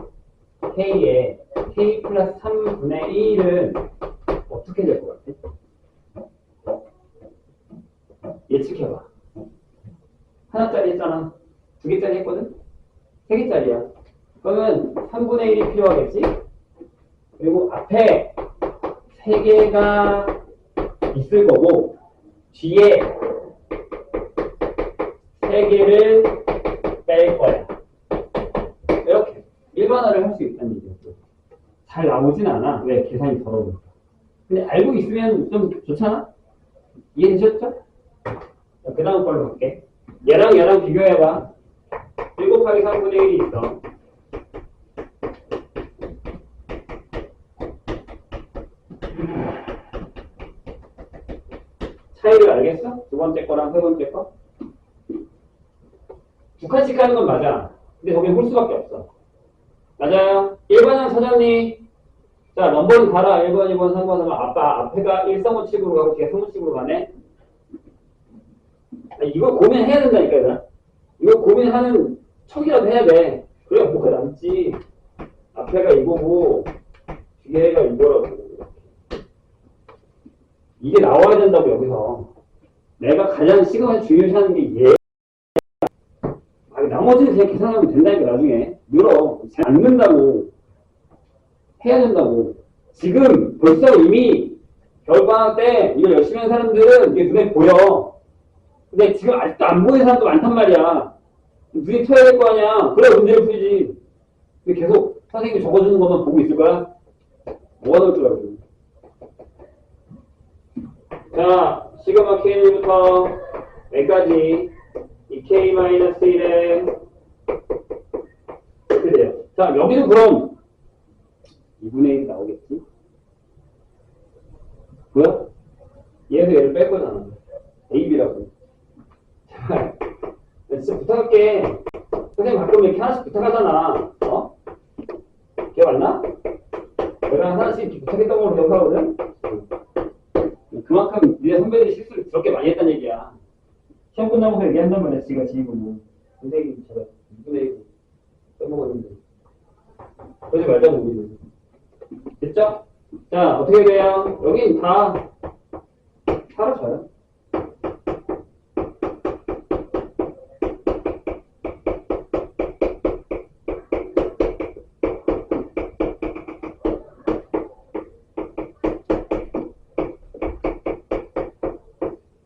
K의 K 플러스 3분의 1은 어떻게 될 것 같아? 예측해봐. 하나짜리 했잖아. 2개짜리 했거든? 3개짜리야. 그러면 3분의 1이 필요하겠지? 그리고 앞에 3개가 있을 거고 뒤에 3개를 뺄 거야. 이렇게 일반화를 할 수 있다는 얘기였어. 잘 나오진 않아. 왜? 계산이 더러우니까. 근데 알고 있으면 좀 좋잖아? 이해되셨죠? 그 다음 걸로 갈게. 얘랑 비교해봐. 7 곱하기 3분의 1이 있어. 차이를 알겠어? 두 번째 거랑 세 번째 거? 두 칸씩 하는 건 맞아. 근데 거긴 홀 수밖에 없어. 맞아요? 1번은 찾았니? 자, 넘버는 달아. 1번, 2번, 3번 하면 앞에가 135칙으로 가고 뒤에 35칙으로 가네? 이거 고민해야 된다니까, 얘들아. 이거 고민하는 척이라도 해야 돼. 그래야 뭐가 남지. 앞에가 이거고, 뒤에가 이거라고. 이게 나와야 된다고, 여기서. 내가 가장 시간을 중요시하는 게 얘. 나머지는 그냥 계산하면 된다니까, 나중에. 늘어. 잘 안 는다고. 해야 된다고. 지금 벌써 이미 겨울방학 때 이걸 열심히 한 사람들은 이게 눈에 보여. 근데 지금 아직도 안 보이는 사람도 많단 말이야. 눈이 터야 될 거 아니야. 그래야 문제를 풀지. 근데 계속 선생님이 적어주는 것만 보고 있을 거야? 뭐가 나올 줄 알고. 자, 시그마 K1부터 N까지 이 K-1에 이렇게 돼요. 자, 여기도 그럼 2분의 1이 나오겠지? 뭐야? 얘에서 얘를 뺄 거잖아. A, B라고. 자, 진짜 부탁할게. 선생님 가끔 이렇게 하나씩 부탁하잖아. 어? 기억 안 나? 내가 하나씩 부탁했던 걸로 기억하거든? 그만큼 니네 선배들이 실수를 그렇게 많이 했다는 얘기야. 시험 끝나고서 얘기한단 말이야. 지가 지휘고 선생님 제가 2분의 1 빼먹었는데. 그러지 말자고 우리는. 됐죠? 자, 어떻게 돼요? 여긴 다 사라져요.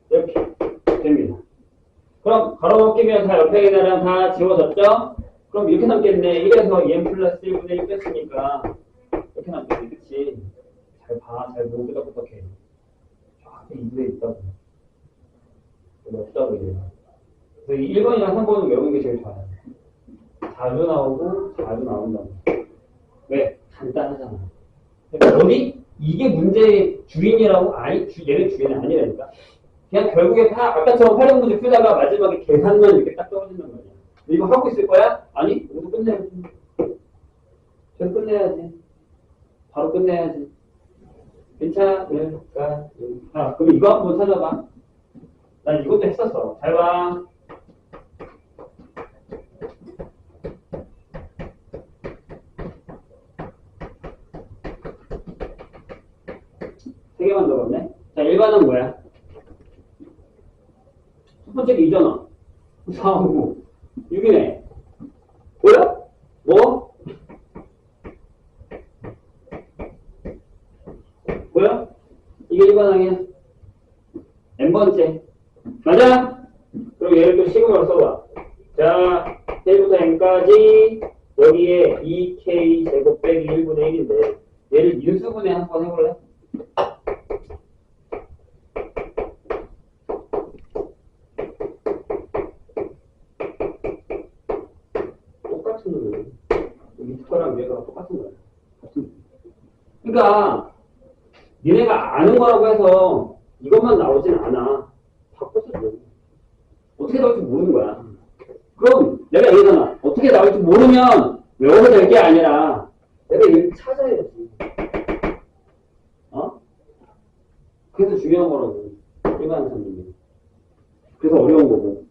이렇게 됩니다. 그럼 가로 끼면 다 옆에 있는 애랑 다 지워졌죠? 그럼 이렇게 남겠네. 1에서 2n 플러스 1분의 1 뺐으니까 이렇게 남겠네. 그치? 잘 봐. 잘 보고 끄덕끄덕해. 저 앞에 2분의 있다고. 없다고 이래. 그래서 1번이랑 3번은 외우는 게 제일 좋아요. 자주 나오고 자주 나온다. 왜? 간단하잖아. 그러니까 어디? 이게 문제의 주인이라고? 아니, 얘는 주인이 아니라니까. 그냥 결국에 아까처럼 활용 문제 풀다가 마지막에 계산만 이렇게 딱 떨어진단 말이야. 이거 하고 있을 거야? 아니, 이것도 끝내야지. 계속 끝내야지. 바로 끝내야지. 괜찮을까? 자, 그럼 이거 한번 찾아봐. 난 이것도 했었어. 잘 봐. 세 개만 적었네. 자, 1반은 뭐야? 첫 번째 게 2잖아. 4, 5, 6이네. 뭐야? 뭐? 뭐야? 이게 1번 항이야. n번째. 맞아? 그럼 얘를 또 식으로 써봐. 자, 1부터 n까지 여기에 2k 제곱 빼기 1분의 1인데 얘를 인수분해 한번 해볼래? 똑같은 거예요. 밑에 거랑 얘가 똑같은 거야. 그러니까 니네가 아는 거라고 해서 이것만 나오진 않아. 바꿔서 줘. 어떻게 나올지 모르는 거야. 그럼 내가 얘기하잖아. 어떻게 나올지 모르면 외워서 될 게 아니라 내가 이걸 찾아야지. 어? 그래서 중요한 거라고. 일반한 사람들이. 그래서 어려운 거고.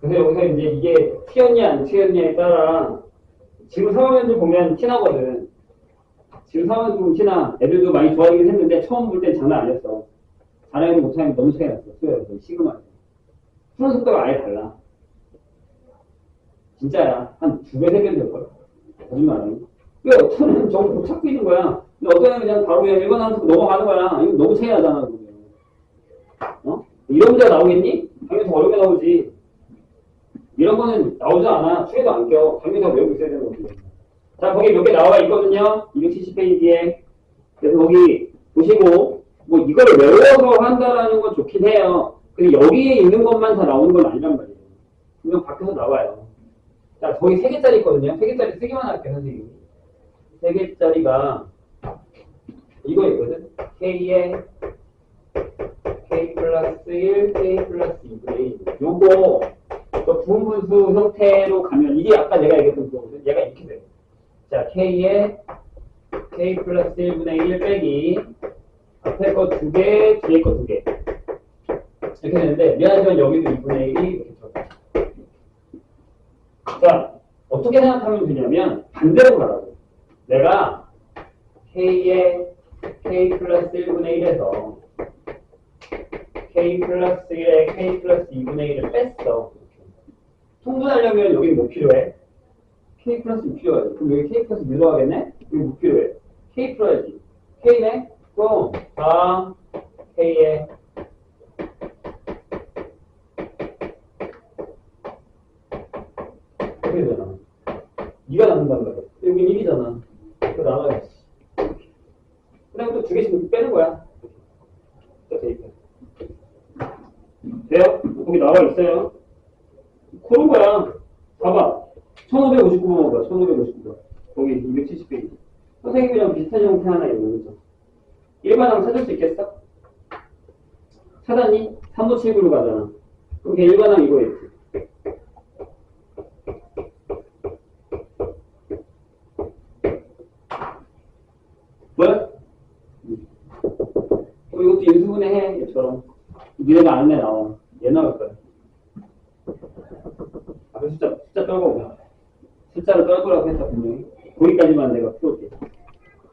그래서 여기서 이제 이게 튀었냐 안 튀었냐에 따라 지금 상황들 보면 티나거든. 지금 상황을 보면 티나. 애들도 많이 좋아지긴 했는데 처음 볼 땐 장난 아니었어. 잘하는 못하는 너무 차이 났어. 수요에서 시그마에서. 푸는 속도가 아예 달라. 진짜야. 한 2배, 3배 될걸. 거짓말 안 해. 왜 어떤 애는 저걸 못 찾고 있는 거야. 근데 어떤 애는 그냥 바로 그냥 일반화로 넘어가는 거야. 이거 너무 차이 나잖아. 그러면. 어? 이런 문제가 나오겠니? 당연히 더 어렵게 나오지. 이런 거는 나오지 않아. 수에도 안 껴. 당연히 다 외우고 있어야 되는 거지. 자, 거기 몇 개 나와 있거든요. 270페이지에. 그래서 거기 보시고, 뭐 이거를 외워서 한다라는 건 좋긴 해요. 근데 여기에 있는 것만 다 나오는 건 아니란 말이에요. 분명 밖에서 나와요. 자, 거기 3개짜리 있거든요. 3개짜리 쓰기만 할게요, 선생님. 3개짜리가 이거 있거든. K에 K 플러스 1, K 플러스 2분의 1. 요거 저 부분분수 형태로 가면 이게 아까 내가 얘기했던 거거든. 얘가 이렇게 돼요. 자, K에 K 플러스 1분의 1 빼기 앞에 거 2개, 뒤에 거 2개. 이렇게 되는데 미안하지만 여기도 2분의 1이 이렇게 들어가요. 자, 어떻게 생각하면 되냐면 반대로 가라고. 내가 K에 K 플러스 1분의 1에서 K 플러스 1에 K 플러스 2분의 1을 뺐어. 통분하려면 여기 뭐 필요해? K 플러스 2 필요하지. 그럼 여기 K 플러스 2 들어가겠네? 여기 뭐 필요해? K 풀어야지. K네? 그럼 다 K에 이렇게 되잖아. 2가 남는단 말이야. 여기 1이잖아. 그거 나가야지. 그다음에 또 2개씩 빼는 거야. 또 대입해. 돼요? 거기 나와 있어요. 그런 거야. 봐봐. 1559번 봐봐. 1559번. 거기 270페이지. 선생님이랑 비슷한 형태 하나 있는 거죠. 일반항 찾을 수 있겠어? 찾았니? 3579로 가잖아. 그럼 걔 일반항 이거 있지. 뭐야? 이것도 인수분해 해. 얘처럼. 니네가 아는 애 나와. 얘 나올 거야. 앞에 숫자 떨고 숫자를 떨고라고 했다 분명히. 거기까지만 내가 풀어올게.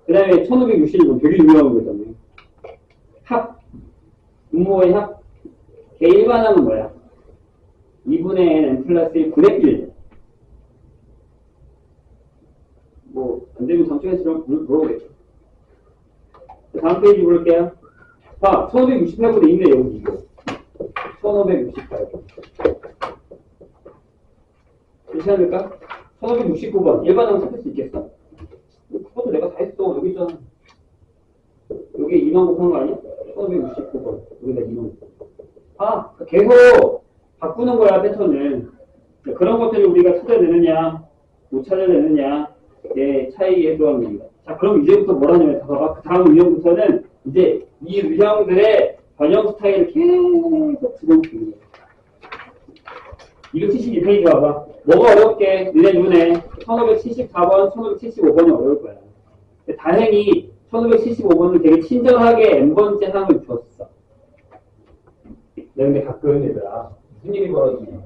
그 다음에 1560은 되게 유명한 거잖아요. 합. 분모의 합. 걔 일반항은 뭐야? 2분의 n 플러스 1 9의 1. 뭐, 안 되면 장점에서 물어보겠죠. 다음 페이지 볼게요. 봐, 1568분에 있네, 여기 이거. 1568. 괜찮을까? 1569번. 일반항 찾을 수 있겠어? 그것도 내가 다 했어. 여기 있잖아. 여기 2만 곱한 거 아니야? 1569번. 여기다 2만 곱한 거. 아, 계속 바꾸는 거야, 패턴을. 그런 것들을 우리가 찾아내느냐, 못 찾아내느냐의 차이에 들어가는 겁니다. 자, 그럼 이제부터 뭘 하냐면, 그 다음 유형부터는 이제 이 유형들의 변형 스타일을 계속 집어넣는 거예요. 272페이지 봐봐. 뭐가 어렵게? 니네 눈에 1574번, 1575번이 어려울 거야. 다행히 1575번은 되게 친절하게 n번째 항을 주었어. 근데 가끔 얘들아, 무슨 일이 벌어지냐면,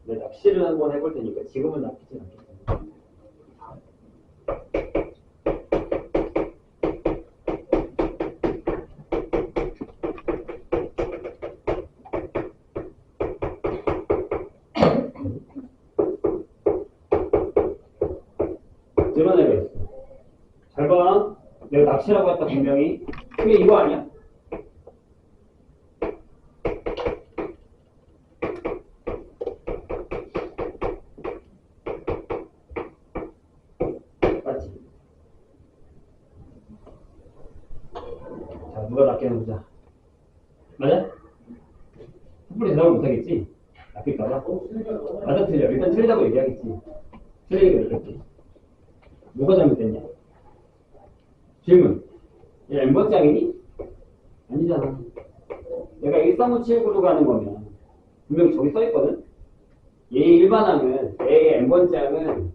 내가 납치를 한번 해볼 테니까 지금은 납치진 않겠다. 드러내겠어. 잘 봐. 내가 납치라고 했다 분명히. 근데 이거 아니야? 맞지? 자, 누가 납기나 보자. 맞아? 섣불리 대답을 못하겠지? 납길까봐? 맞아, 틀려. 일단 틀리다고 얘기하겠지. 틀리게 얘기했지. 뭐가 잘못됐냐? 질문. 얘 n번장이니? 아니잖아. 내가 13579로 가는 거면 분명히 저기 써있거든? 얘의 일반항은, 얘의 n번장은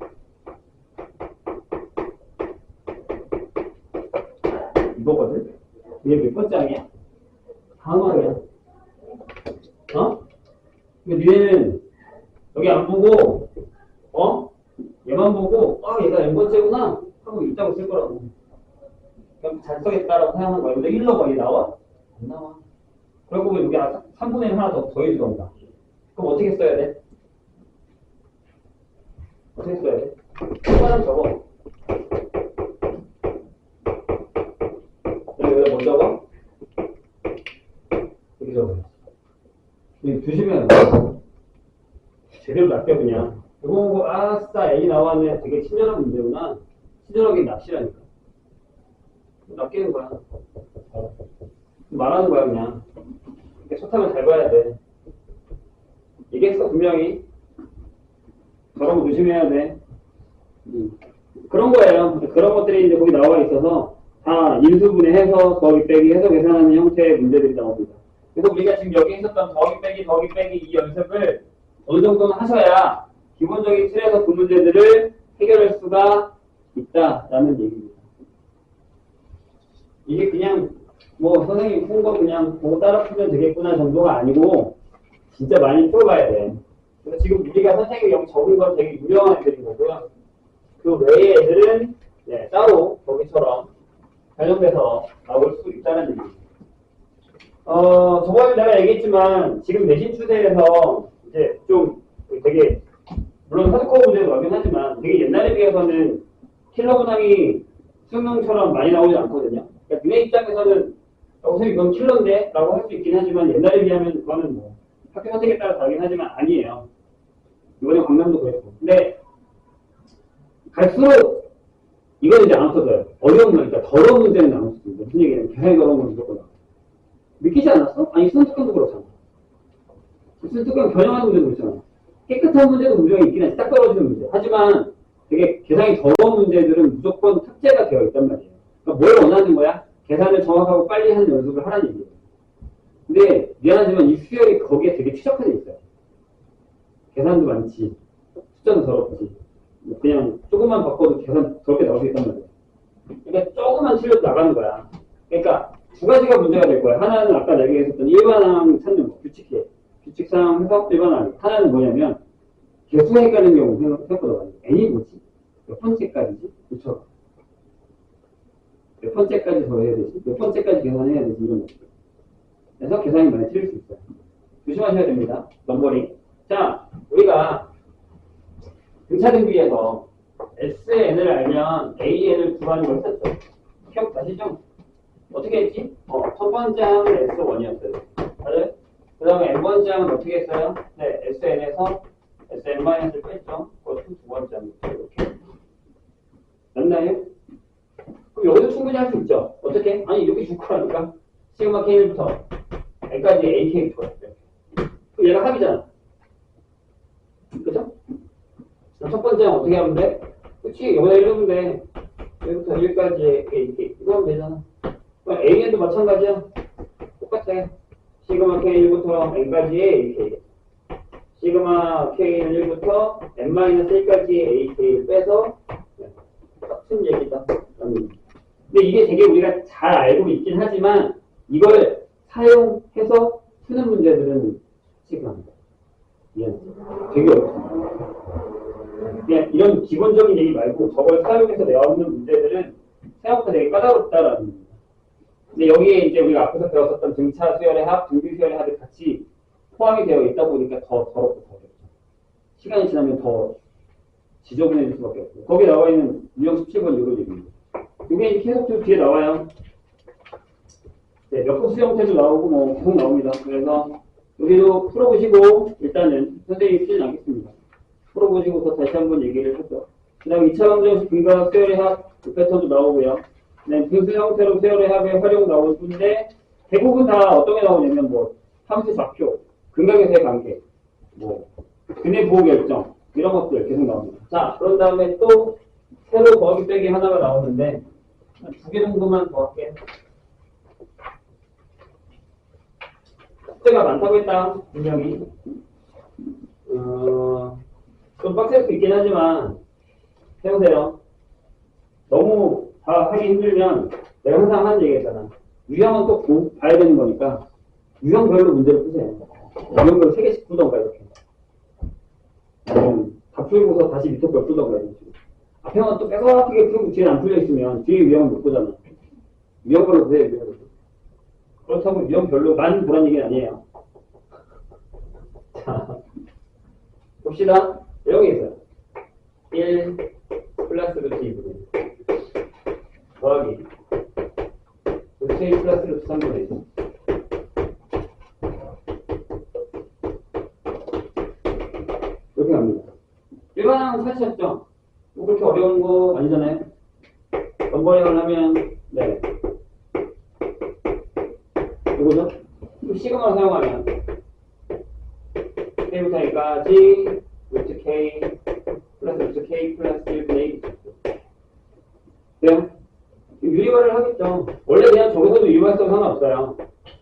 이거거든? 얘 몇 번장이야? 다음항이야. 어? 근데 니네는 여기 안 보고, 얘만 보고, 얘가 n번째구나 하고 있다고 쓸 거라고. 그럼 잘 써겠다라고 생각하는 거야. 근데 1로 거의 나와? 안 나와. 그리고 여기 3분의 1 하나 더 더해주던가. 그럼 어떻게 써야 돼? 어떻게 써야 돼? 일반은 적어. 여기다 뭐 적어? 여기 적어. 조심해야 돼. 제대로 낚여 그냥. 이거 보고 아싸 A 나왔네. 되게 친절한 문제구나. 친절하게 납치라니까. 낚이는 거야. 말하는 거야 그냥. 이렇게 소탕을 잘 봐야 돼. 얘기했어 분명히. 저런 거 조심해야 돼. 그런 거예요. 그런 것들이 이제 거기 나와 있어서 다 인수분해해서 더하기 빼기 해서 계산하는 형태의 문제들이 나옵니다. 그래서 우리가 지금 여기 있었던 더하기 빼기 이 연습을 어느 정도는 하셔야 기본적인 틀에서 그 문제들을 해결할 수가 있다라는 얘기입니다. 이게 그냥 뭐 선생님 푼 거 그냥 보고 따라 풀면 되겠구나 정도가 아니고 진짜 많이 풀어봐야 돼. 그래서 지금 우리가 선생님이 여기 적은 건 되게 유명한 애들인 거고요. 그 외의 애들은 따로 거기처럼 변형돼서 나올 수 있다는 얘기입니다. 저번에 내가 얘기했지만 지금 내신 추세에서 이제 좀 되게 물론 하드코어 문제도 나오긴 하지만 되게 옛날에 비해서는 킬러 문항이 수능처럼 많이 나오지 않거든요. 그러니까 너네 입장에서는 선생님 이건 킬러인데? 라고 할 수 있긴 하지만 옛날에 비하면 그거는 뭐 학교 선택에 따라 다르긴 하지만 아니에요. 이번에 강남도 그랬고. 근데 갈수록 이건 이제 안 없어져요. 어려운 거니까 더러운 문제는 안 없어집니다. 무슨 얘기냐면 계산이 더러운 건 무조건 나와. 느끼지 않았어? 아니 수능 특강도 그렇잖아. 수능 특강 변형하는 문제도 그렇잖아. 깨끗한 문제도 분명히 있긴 하지. 딱 떨어지는 문제. 하지만 되게 계산이 더러운 문제들은 무조건 탑재가 되어 있단 말이에요. 그러니까 뭘 원하는 거야? 계산을 정확하고 빨리 하는 연습을 하라는 얘기예요. 근데 미안하지만 이 수열이 거기에 되게 최적화되어 있어요. 계산도 많지. 숫자도 더럽지. 그냥 조금만 바꿔도 계산 더럽게 나올 수 있단 말이에요. 그러니까 조금만 틀려도 나가는 거야. 그러니까 두 가지가 문제가 될 거야. 하나는 아까 내가 얘기했었던 일반항 찾는 거, 규칙상 해서 일반항. 하나는 뭐냐면 개수 헷갈리는 경우 생각보다 많이. n이 뭐지? 몇 번째까지지? 그쵸? 몇 번째까지 더 해야 되지? 몇 번째까지 계산해야 되지? 이런 거. 그래서 계산이 많이 틀릴 수 있어요. 조심하셔야 됩니다. 넘버링. 자, 우리가 등차등비에서 SN을 알면 AN을 구하는 걸 했었죠. 기억나시죠? 어떻게 했지? 첫 번째 항은 S1이었어요. 맞아요? 그 다음에 N번째 항은 어떻게 했어요? 네, SN에서 SN-를 뺐죠. 그것도 두 번째 항. 이렇게. 맞나요? 그럼 여기도 충분히 할 수 있죠. 어떻게? 아니, 이렇게 줄 거라니까. 시그마 K1부터 N까지 AK 줘야 돼. 얘가 합이잖아. 그죠? 첫 번째는 어떻게 하면 돼? 그치, 여기다 이러면 돼. 여기부터 여기까지 이렇게 이거 하면 되잖아. AN도 마찬가지야. 똑같아. 시그마 K1부터 N까지의 AK. 시그마 K는 1부터 N-1까지의 AK를 빼서 똑같은 얘기다. 근데 이게 되게 우리가 잘 알고 있긴 하지만 이걸 사용해서 푸는 문제들은 쉽지가 않다. 되게 어렵습니다. 그냥 이런 기본적인 얘기 말고 저걸 사용해서 내어오는 문제들은 생각보다 되게 까다롭다라는 겁니다. 근데 여기에 이제 우리가 앞에서 배웠었던 등차 수열의 합, 등비 수열의 합이 같이 포함이 되어 있다 보니까 더 더럽고 더 어렵죠. 시간이 지나면 더 지저분해질 수밖에 없고. 거기에 나와 있는 유형 17번 이런 얘기입니다. 이게 이제 계속 좀 뒤에 나와요. 네, 몇번 수형태도 나오고 뭐 계속 나옵니다. 그래서 여기도 풀어보시고 일단은 선생님이 쓰진 않겠습니다. 풀어보시고서 다시 한번 얘기를 하죠. 그 다음 2차 방정식 분각 수열의 합, 그 패턴도 나오고요. 분수 형태로 수열의 합의 활용 나오는데 대부분 다 어떤 게 나오냐면 뭐 함수 좌표, 근각에서의 관계, 뭐 근의 부호 결정 이런 것들 계속 나옵니다. 자, 그런 다음에 또 새로 더하기 빼기 하나가 나오는데 두 개 정도만 더 할게요. 숙제가 많다고 했다, 분명히. 좀 빡셀 수 있긴 하지만 해보세요. 너무 다 하기 힘들면 내가 항상 하는 얘기했잖아. 유형은 또 봐야 되는 거니까 유형별로 문제를 푸세요. 유형별로 3개씩 풀던가 이렇게. 다 풀고서 다시 밑에 걸 풀던가 이런 식으로. 앞에만 또 빼곡하게 풀고 뒤에 안 풀려 있으면 뒤에 유형을 못 보잖아. 유형별로 보세요, 유형별로. 그렇다고 유형별로만 보라는 얘기는 아니에요. 자, 봅시다. 이런 게 있어요. 1 플러스 루트 2분의 더하기 루트 1 플러스 루트 3분의 1. 이렇게 갑니다. 일반항은 찾으셨죠? 뭐 그렇게 어려운 거 아니잖아요? 번번이걸 하면 네 이거죠? 시그마를 사용하면 K부터 A까지 루트 K 플러스 1분의 1 돼요? 유리화를 하겠죠. 원래 그냥 저기서도 유리화했어도 상관없어요.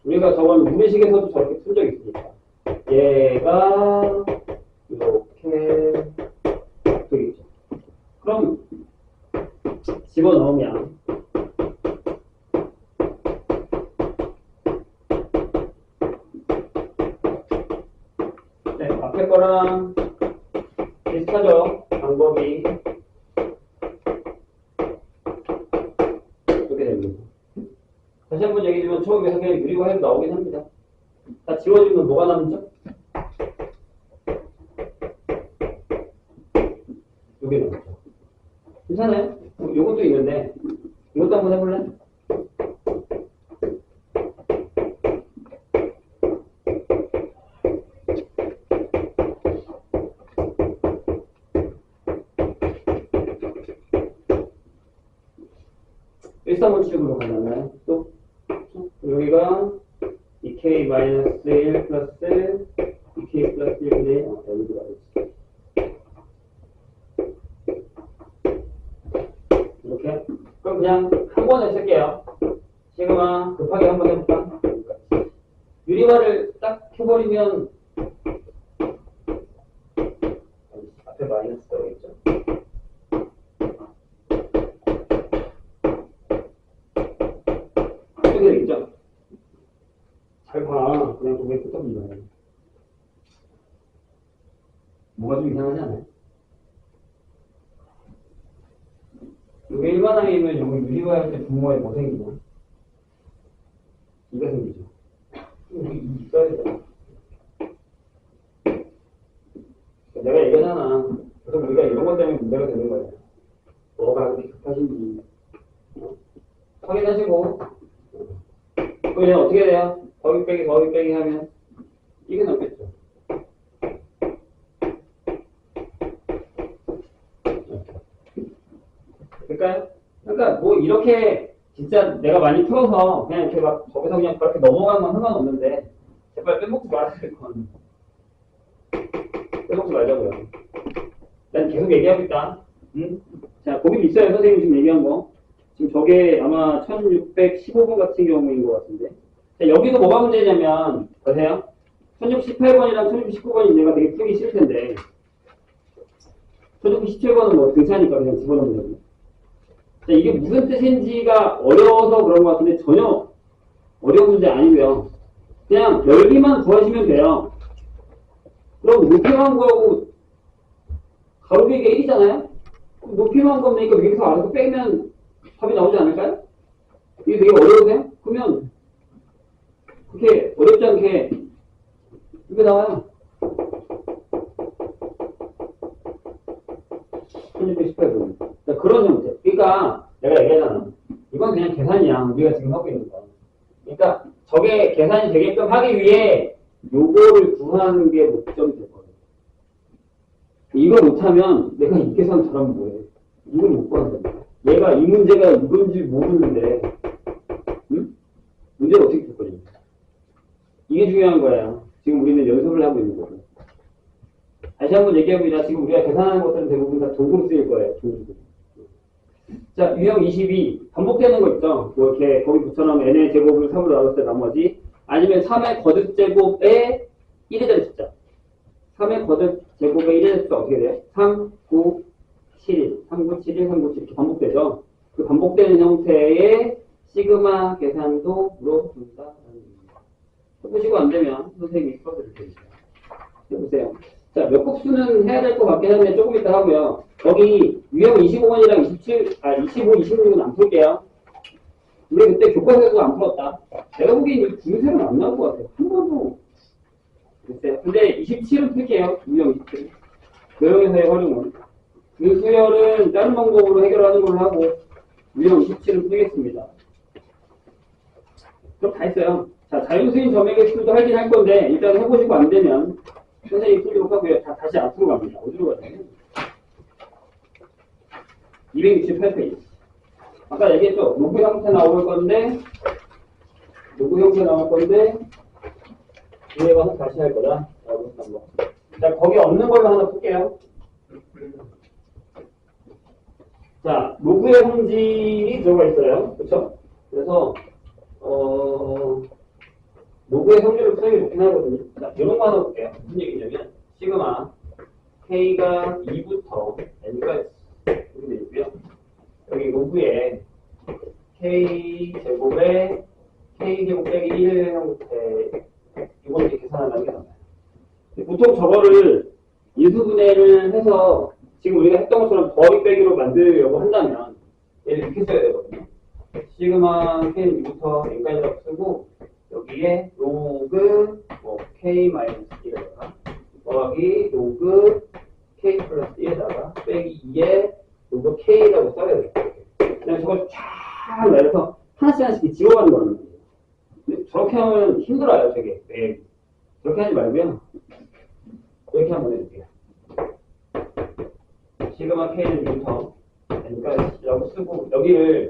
우리가 저건 무리식에서도 저렇게 푼 적이 있으니까. 얘가 이렇게 되겠죠. 그럼 집어넣으면 네, 앞에 거랑 비슷하죠. 방법이 이렇게 됩니다. 다시 한번 얘기해주면 처음에 그냥 유리화 해도 나오긴 합니다. 다 지워지면 뭐가 남죠? 요게 남죠. 괜찮아요? 요것도 있는데 이것도 한번 해볼래? 일사분식으로 가잖아요. 또 여기가 2k-1 플러스 2k 플러스 1분의 여기 들어가겠지. 이렇게. 그럼 그냥 한 번에 쓸게요. 시그마 급하게 한번 해볼까? 유리화를 딱 해버리면 앞에 마이너스 들어가겠죠. 이렇게 되겠죠. 잘 봐. 그냥 고개 끄덕입니다. 뭐가 좀 이상하지 않아요? 이게 일반항이면 여기 유리화할 때 분모에 뭐 생기냐? 이가 생기죠. 여기 있어야 돼. 내가 얘기하잖아. 그래서 우리가 이런 것 때문에 문제가 되는 거예요. 뭐가 그렇게 급하신지. 확인하시고. 그럼 어떻게 돼요? 더하기 빼기 하면 이게 남겠죠. 그러니까 뭐 이렇게 진짜 내가 많이 풀어서 그냥 이렇게 막 저기서 그냥 그렇게 넘어가는 건 상관없는데 제발 빼먹지 말아야 될 건 빼먹지 말자고요. 난 계속 얘기하고 있다. 응? 자, 거기 있어요. 선생님 지금 얘기한 거. 지금 저게 아마 1615번 같은 경우인 것 같은데. 자, 여기서 뭐가 문제냐면, 보세요. 1618번이랑 1619번이 내가 되게 풀기 싫을 텐데, 1617번은 뭐 등차니까 그냥 집어넣으면 되고. 자, 이게 무슨 뜻인지가 어려워서 그런 것 같은데, 전혀 어려운 문제 아니고요. 그냥 넓이만 구하시면 돼요. 그럼 높이만 구하고, 가로비가 1이잖아요? 높이만 구하면 되니까 위에서 알아서 빼면 답이 나오지 않을까요? 이게 되게 어려우세요? 그러면 그렇게 어렵지 않게 이게 나와요. 1618분. 그런 형태. 그러니까 내가 얘기하잖아. 이건 그냥 계산이야. 우리가 지금 하고 있는 거. 그러니까 저게 계산이 되게끔 하기 위해 요거를 구하는 게 목적이 될 거예요. 이거 못하면 내가 이 계산 잘하면 뭐해? 이걸 못 구한다. 얘가 이 문제가 이건지 모르는데, 응? 문제를 어떻게 풀 거냐? 이게 중요한 거야. 지금 우리는 연습을 하고 있는 거고. 다시 한번 얘기해봅니다. 지금 우리가 계산하는 것들은 대부분 다 도구로 쓰일 거예요. 도구. 자, 유형 22. 반복되는 거 있죠? 뭐 이렇게 거기 붙여놓으면 n의 제곱을 3으로 나눴을 때 나머지. 아니면 3의 거듭 제곱에 1에 대한 숫자. 3의 거듭 제곱에 1에 대한 숫자 어떻게 돼요? 3, 9, 7, 3, 9, 7, 1, 3, 9, 7 이렇게 반복되죠? 그 반복되는 형태의 시그마 계산도 물어본다. 해보시고 안 되면 선생님이 풀어드릴 테니까. 해보세요. 자, 몇 곱수는 해야 될 것 같긴 한데 조금 이따 하고요. 거기 유형 25번이랑 25, 26은 안 풀게요. 우리 그때 교과서에서 안 풀었다. 내가 보기엔 중세는 안 나올 것 같아요. 한 번도. 글쎄요. 근데 27은 풀게요. 유형 27. 교형에서의 활용은. 그 수열은 다른 방법으로 해결하는 걸로 하고 유형 27은 풀겠습니다. 그럼 다 했어요. 자, 자연수인 점액의 수도 하긴 할 건데 일단 해보시고 안 되면 선생님이 풀도록 하고요. 다시 앞으로 갑니다. 어디로 가요? 268페이지. 아까 얘기했죠? 로그 형태 나올 건데 뒤에 가서 다시 할 거다. 자, 거기 없는 걸로 하나 풀게요. 자, 로그의 성질이 들어가 있어요. 그쵸? 그래서 로그의 성질을 푸는 게 좋긴 하거든요. 자, 이런 거 하나 볼게요. 무슨 얘기냐면 시그마 K가 2부터 N까지 이렇게 돼 있고요. 여기 로그에 K 제곱에 K 제곱 빼기 1의 형태 이걸 이렇게 계산한다는 게 나와요. 보통 저거를 인수분해를 해서 지금 우리가 했던 것처럼 더하기 빼기로 만들려고 한다면 얘를 이렇게 써야 되거든요. 시그마 K는 2부터 N까지라고 쓰고 여기에 로그 뭐 K-1에다가 더하기 로그 K 플러스 1에다가 빼기 2에 로그 K라고 써야 돼요. 그냥 저걸 쫙 내려서 하나씩 지워가는 거란 말이에요. 근데 저렇게 하면 힘들어요, 되게. 네. 저렇게 하지 말고요. 이렇게 한번 해볼게요. 시그마 K는 2부터 N까지라고 쓰고 여기를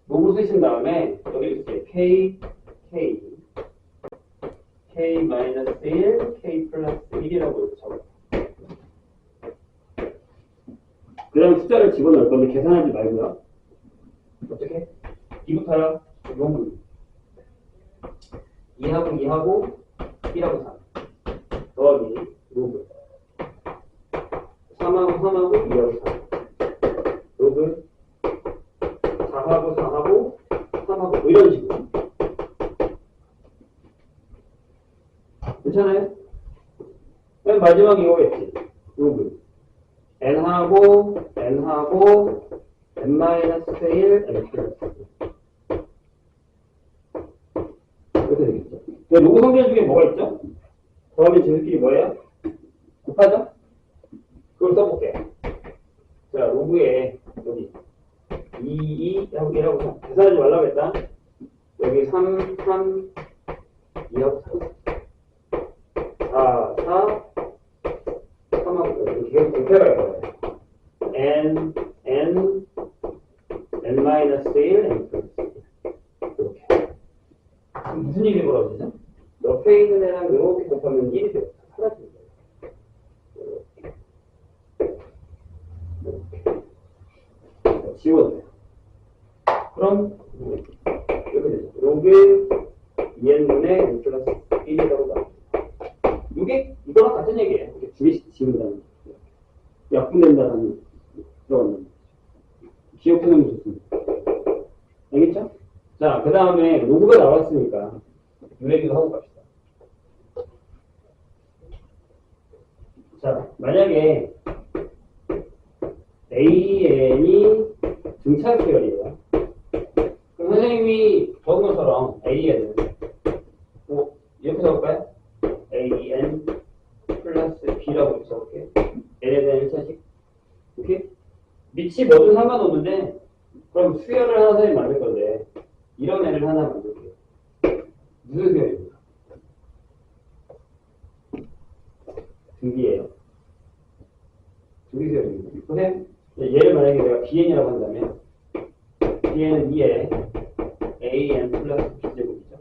로그 쓰신 다음에 여기를 이렇게 K-1, K 플러스 1이라고 이렇게 적어요. 그 다음에 숫자를 집어넣을 건데 계산하지 말고요. 어떻게? 2부터요? 로그 2하고 1하고 3 더하기 로그 3하고 2하고 3 로그 4하고 3하고 뭐 이런 식으로. 괜찮아요? 맨 마지막 이거겠지. 로그 n하고 n-1 n 플러스 이렇게 되겠죠. 로그 성질 중에 뭐가 있죠? 더하면 쟤들끼리 뭐예요? 곱하죠? 그걸 써볼게요. 자, 로그에 여기 2, 2하고 1하고 3 계산하지 말라고 했다. 여기 3, 2하고 3 4, 3하고 이렇게 계속 곱해갈 거예요. n, n-1, n 플러스 이렇게. 무슨 일이 벌어지죠? 옆에 있는 애랑 이렇게 곱하면 1이 돼요. 사라지는 거예요. 지워도 돼요. 그럼 이렇게 되죠. 요게 2n분의 n 플러스 1이라고 나옵니다. 이게 이거랑 같은 얘기예요. 이렇게 두 개씩 지운다는 거. 약분된다는 들어간다는 거. 기억해놓으면 좋습니다. 알겠죠? 자, 그 다음에 로그가 나왔으니까 유래기도 하고 갑시다. 자, 만약에 AN이 등차수열이에요. 그럼 선생님이 적은 것처럼 AN을 뭐 이렇게 적을까요? AN 플러스 B라고 이렇게 적을게요. N에 대한 1차식. 오케이? 밑이 뭐든 상관없는데 그럼 수열을 하나 선생님 만들 건데 이런 애를 하나 만들게요. 무슨 수열입니까? 등비예요. 등비 수열입니다. 선생님, 얘를 만약에 내가 BN이라고 한다면 BN은 2의 AN 플러스 B제곱이죠.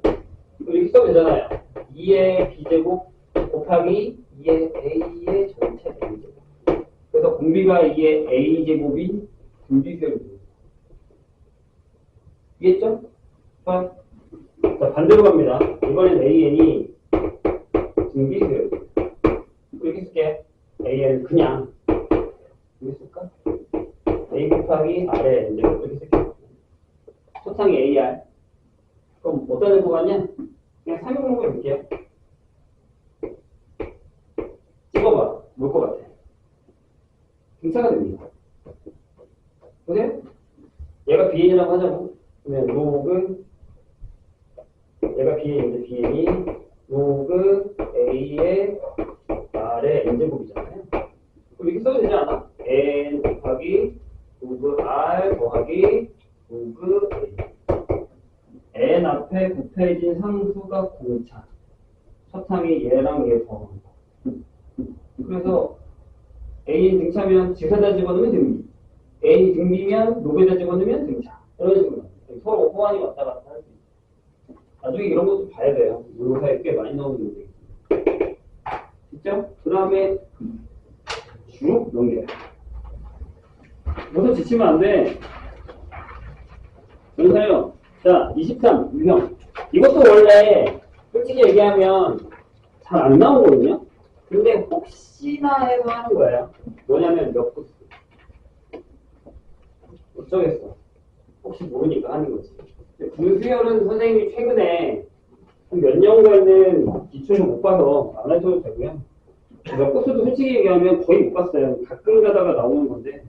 이렇게 써도 되잖아요. 2의 B제곱 곱하기 2의 A의 전체 A제곱. 그래서 공비가 이게 A제곱인 등비수열입니다. 이해했죠? 자, 반대로 갑니다. 이번엔 AN이 등비수열. 이렇게 쓸게. AN 그냥 이렇게 쓸까? A 곱하기 R에 이제 이렇게 쓸게. 초창이 AR. 그럼 어떤 애가 같냐? 그냥 360을 볼게요. 찍어봐. 뭘 것 같아? 등차가 됩니다. 보세요. 얘가 BN이라고 하자고. 그러면 로그 얘가 BN인데 BN이 로그 A의 R의 N제곱이잖아요. 그럼 이렇게 써도 되지 않아? N 곱하기 로그 R 더하기 로그 A. N 앞에 곱해진 상수가 공차. 첫항이 얘랑 얘 더한 거. 그래서 A인 등차면 직사다 집어넣으면 등비. A인 등비면 로그에다 집어넣으면 등차. 이런 식으로 서로 호환이 왔다 갔다 할 수 있어요. 나중에 이런 것도 봐야 돼요. 모의고사에 꽤 많이 나오는 문제. 됐죠? 그 다음에 쭉 넘겨요. 여기서 지치면 안 돼. 여기서요. 자, 23 유형. 이것도 원래 솔직히 얘기하면 잘 안 나오거든요. 근데 혹시나 해서 하는 거예요. 뭐냐면 몇 코스. 어쩌겠어. 혹시 모르니까 하는 거지. 분수열은 선생님이 최근에 몇 년간은 기출을 못 봐서 안 하셔도 되고요. 몇 코스도 솔직히 얘기하면 거의 못 봤어요. 가끔 가다가 나오는 건데.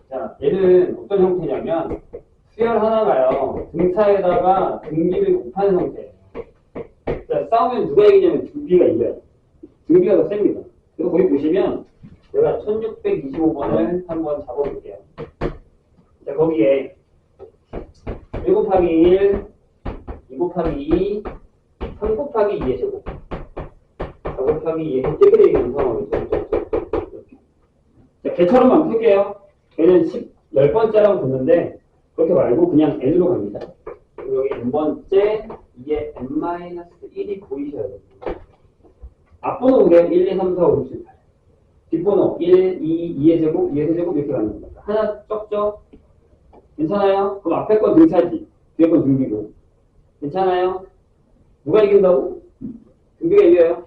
자, 얘는 어떤 형태냐면 수열 하나가요. 등차에다가 등비를 곱하는 형태예요. 자, 싸우면 누가 이기냐면 등비가 이겨요. 등비가 더 셉니다. 그래서 거기 보시면 제가 1625번을 한번 잡아볼게요. 자, 거기에 1 곱하기 1, 2 곱하기 2, 3 곱하기 2의 제곱, 4 곱하기 2의 제곱을 얘기하는 상황이죠. 자, 걔처럼만 풀게요. 걔는 10번째라고 줬는데 그렇게 말고 그냥 n으로 갑니다. 여기 n번째, 이게 n-1이 보이셔야 됩니다. 앞번호 그래 1, 2, 3, 4, 5, 6, 7, 8. 뒷번호 1, 2, 2의 제곱, 2의 세제곱 이렇게 가는 겁니다. 하나 적죠? 괜찮아요? 그럼 앞에 건 등차지. 뒤에 건 등비고. 괜찮아요? 누가 이긴다고? 등비가 이겨요.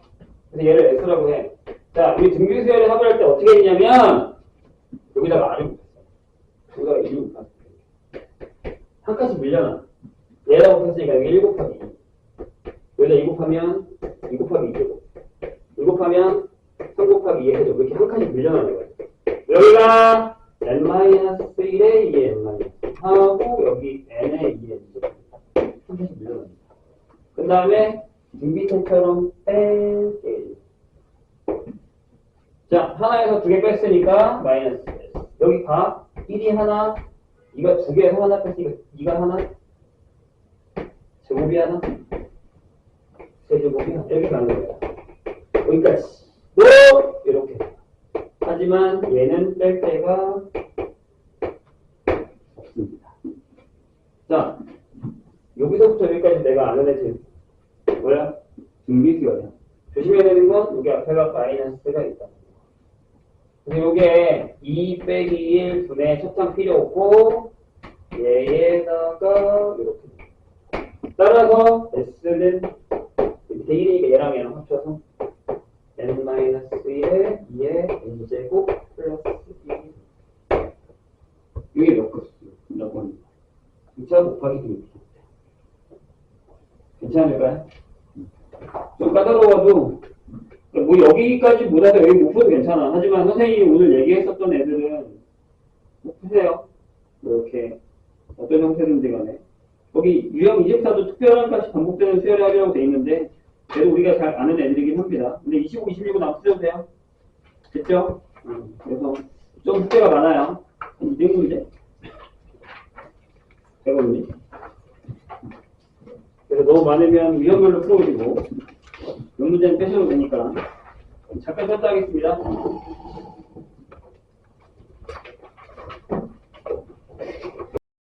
그래서 얘를 S라고 해. 자, 우리 등비 수열을 합을 할 때 어떻게 했냐면 여기다가 R을 붙였어. 여기다가 1을 붙였어. 한 칸씩 밀려나. 얘라고 했으니까 여기 1 곱하기 2. 여기다 2 곱하면 2 곱하기 2제곱. 2 곱하면 3 곱하기 2 해줘. 이렇게 한 칸씩 밀려나는 거예요. 여기가 n-1에 2의 n-1 하고 여기 n의 2의 n 한 칸씩 밀려납니다. 그 다음에 등비태처럼 뺄게. 자, 하나에서 두 개 뺐으니까 마이너스. 여기 가 1이 하나, 2가 두 개에서 하나 뺐으니까 2가 하나, 제곱이 하나, 세제곱이 하나. 이렇게 가는 거예요. 여기까지. 이렇게. 하지만 얘는 뺄 데가 없습니다. 자, 여기서부터 여기까지 내가 아는 애지 뭐야? 등비수열이야. 조심해야 되는 건 여기 앞에가 마이너스가 있다. 그래서 요게 2 빼기 1 분의 첫항 필요 없고 얘에다가 이렇게 따라서 s는 밑에 1이니까 얘랑 얘랑 합쳐서 n-1에 2의 n제곱 플러스 2 이게 몇 건? 2차 곱하기 2 괜찮을까요? 좀 까다로워도 뭐 여기까지 못해서 여기 못 푸도 괜찮아. 하지만 선생님이 오늘 얘기했었던 애들은 꼭 푸세요. 뭐 이렇게 어떤 형태든지 간에 거기 유형 24도 특별한 값이 반복되는 수열의 합이라고 돼 있는데 그래도 우리가 잘 아는 애들이긴 합니다. 근데 25, 26은 안 푸셔도 돼요. 됐죠? 그래서 좀 숙제가 많아요. 한 200문제? 100문제? 그래서 너무 많으면 유형별로 풀어오시고 몇 문제는 빼셔도 되니까 잠깐 쉬었다 하겠습니다.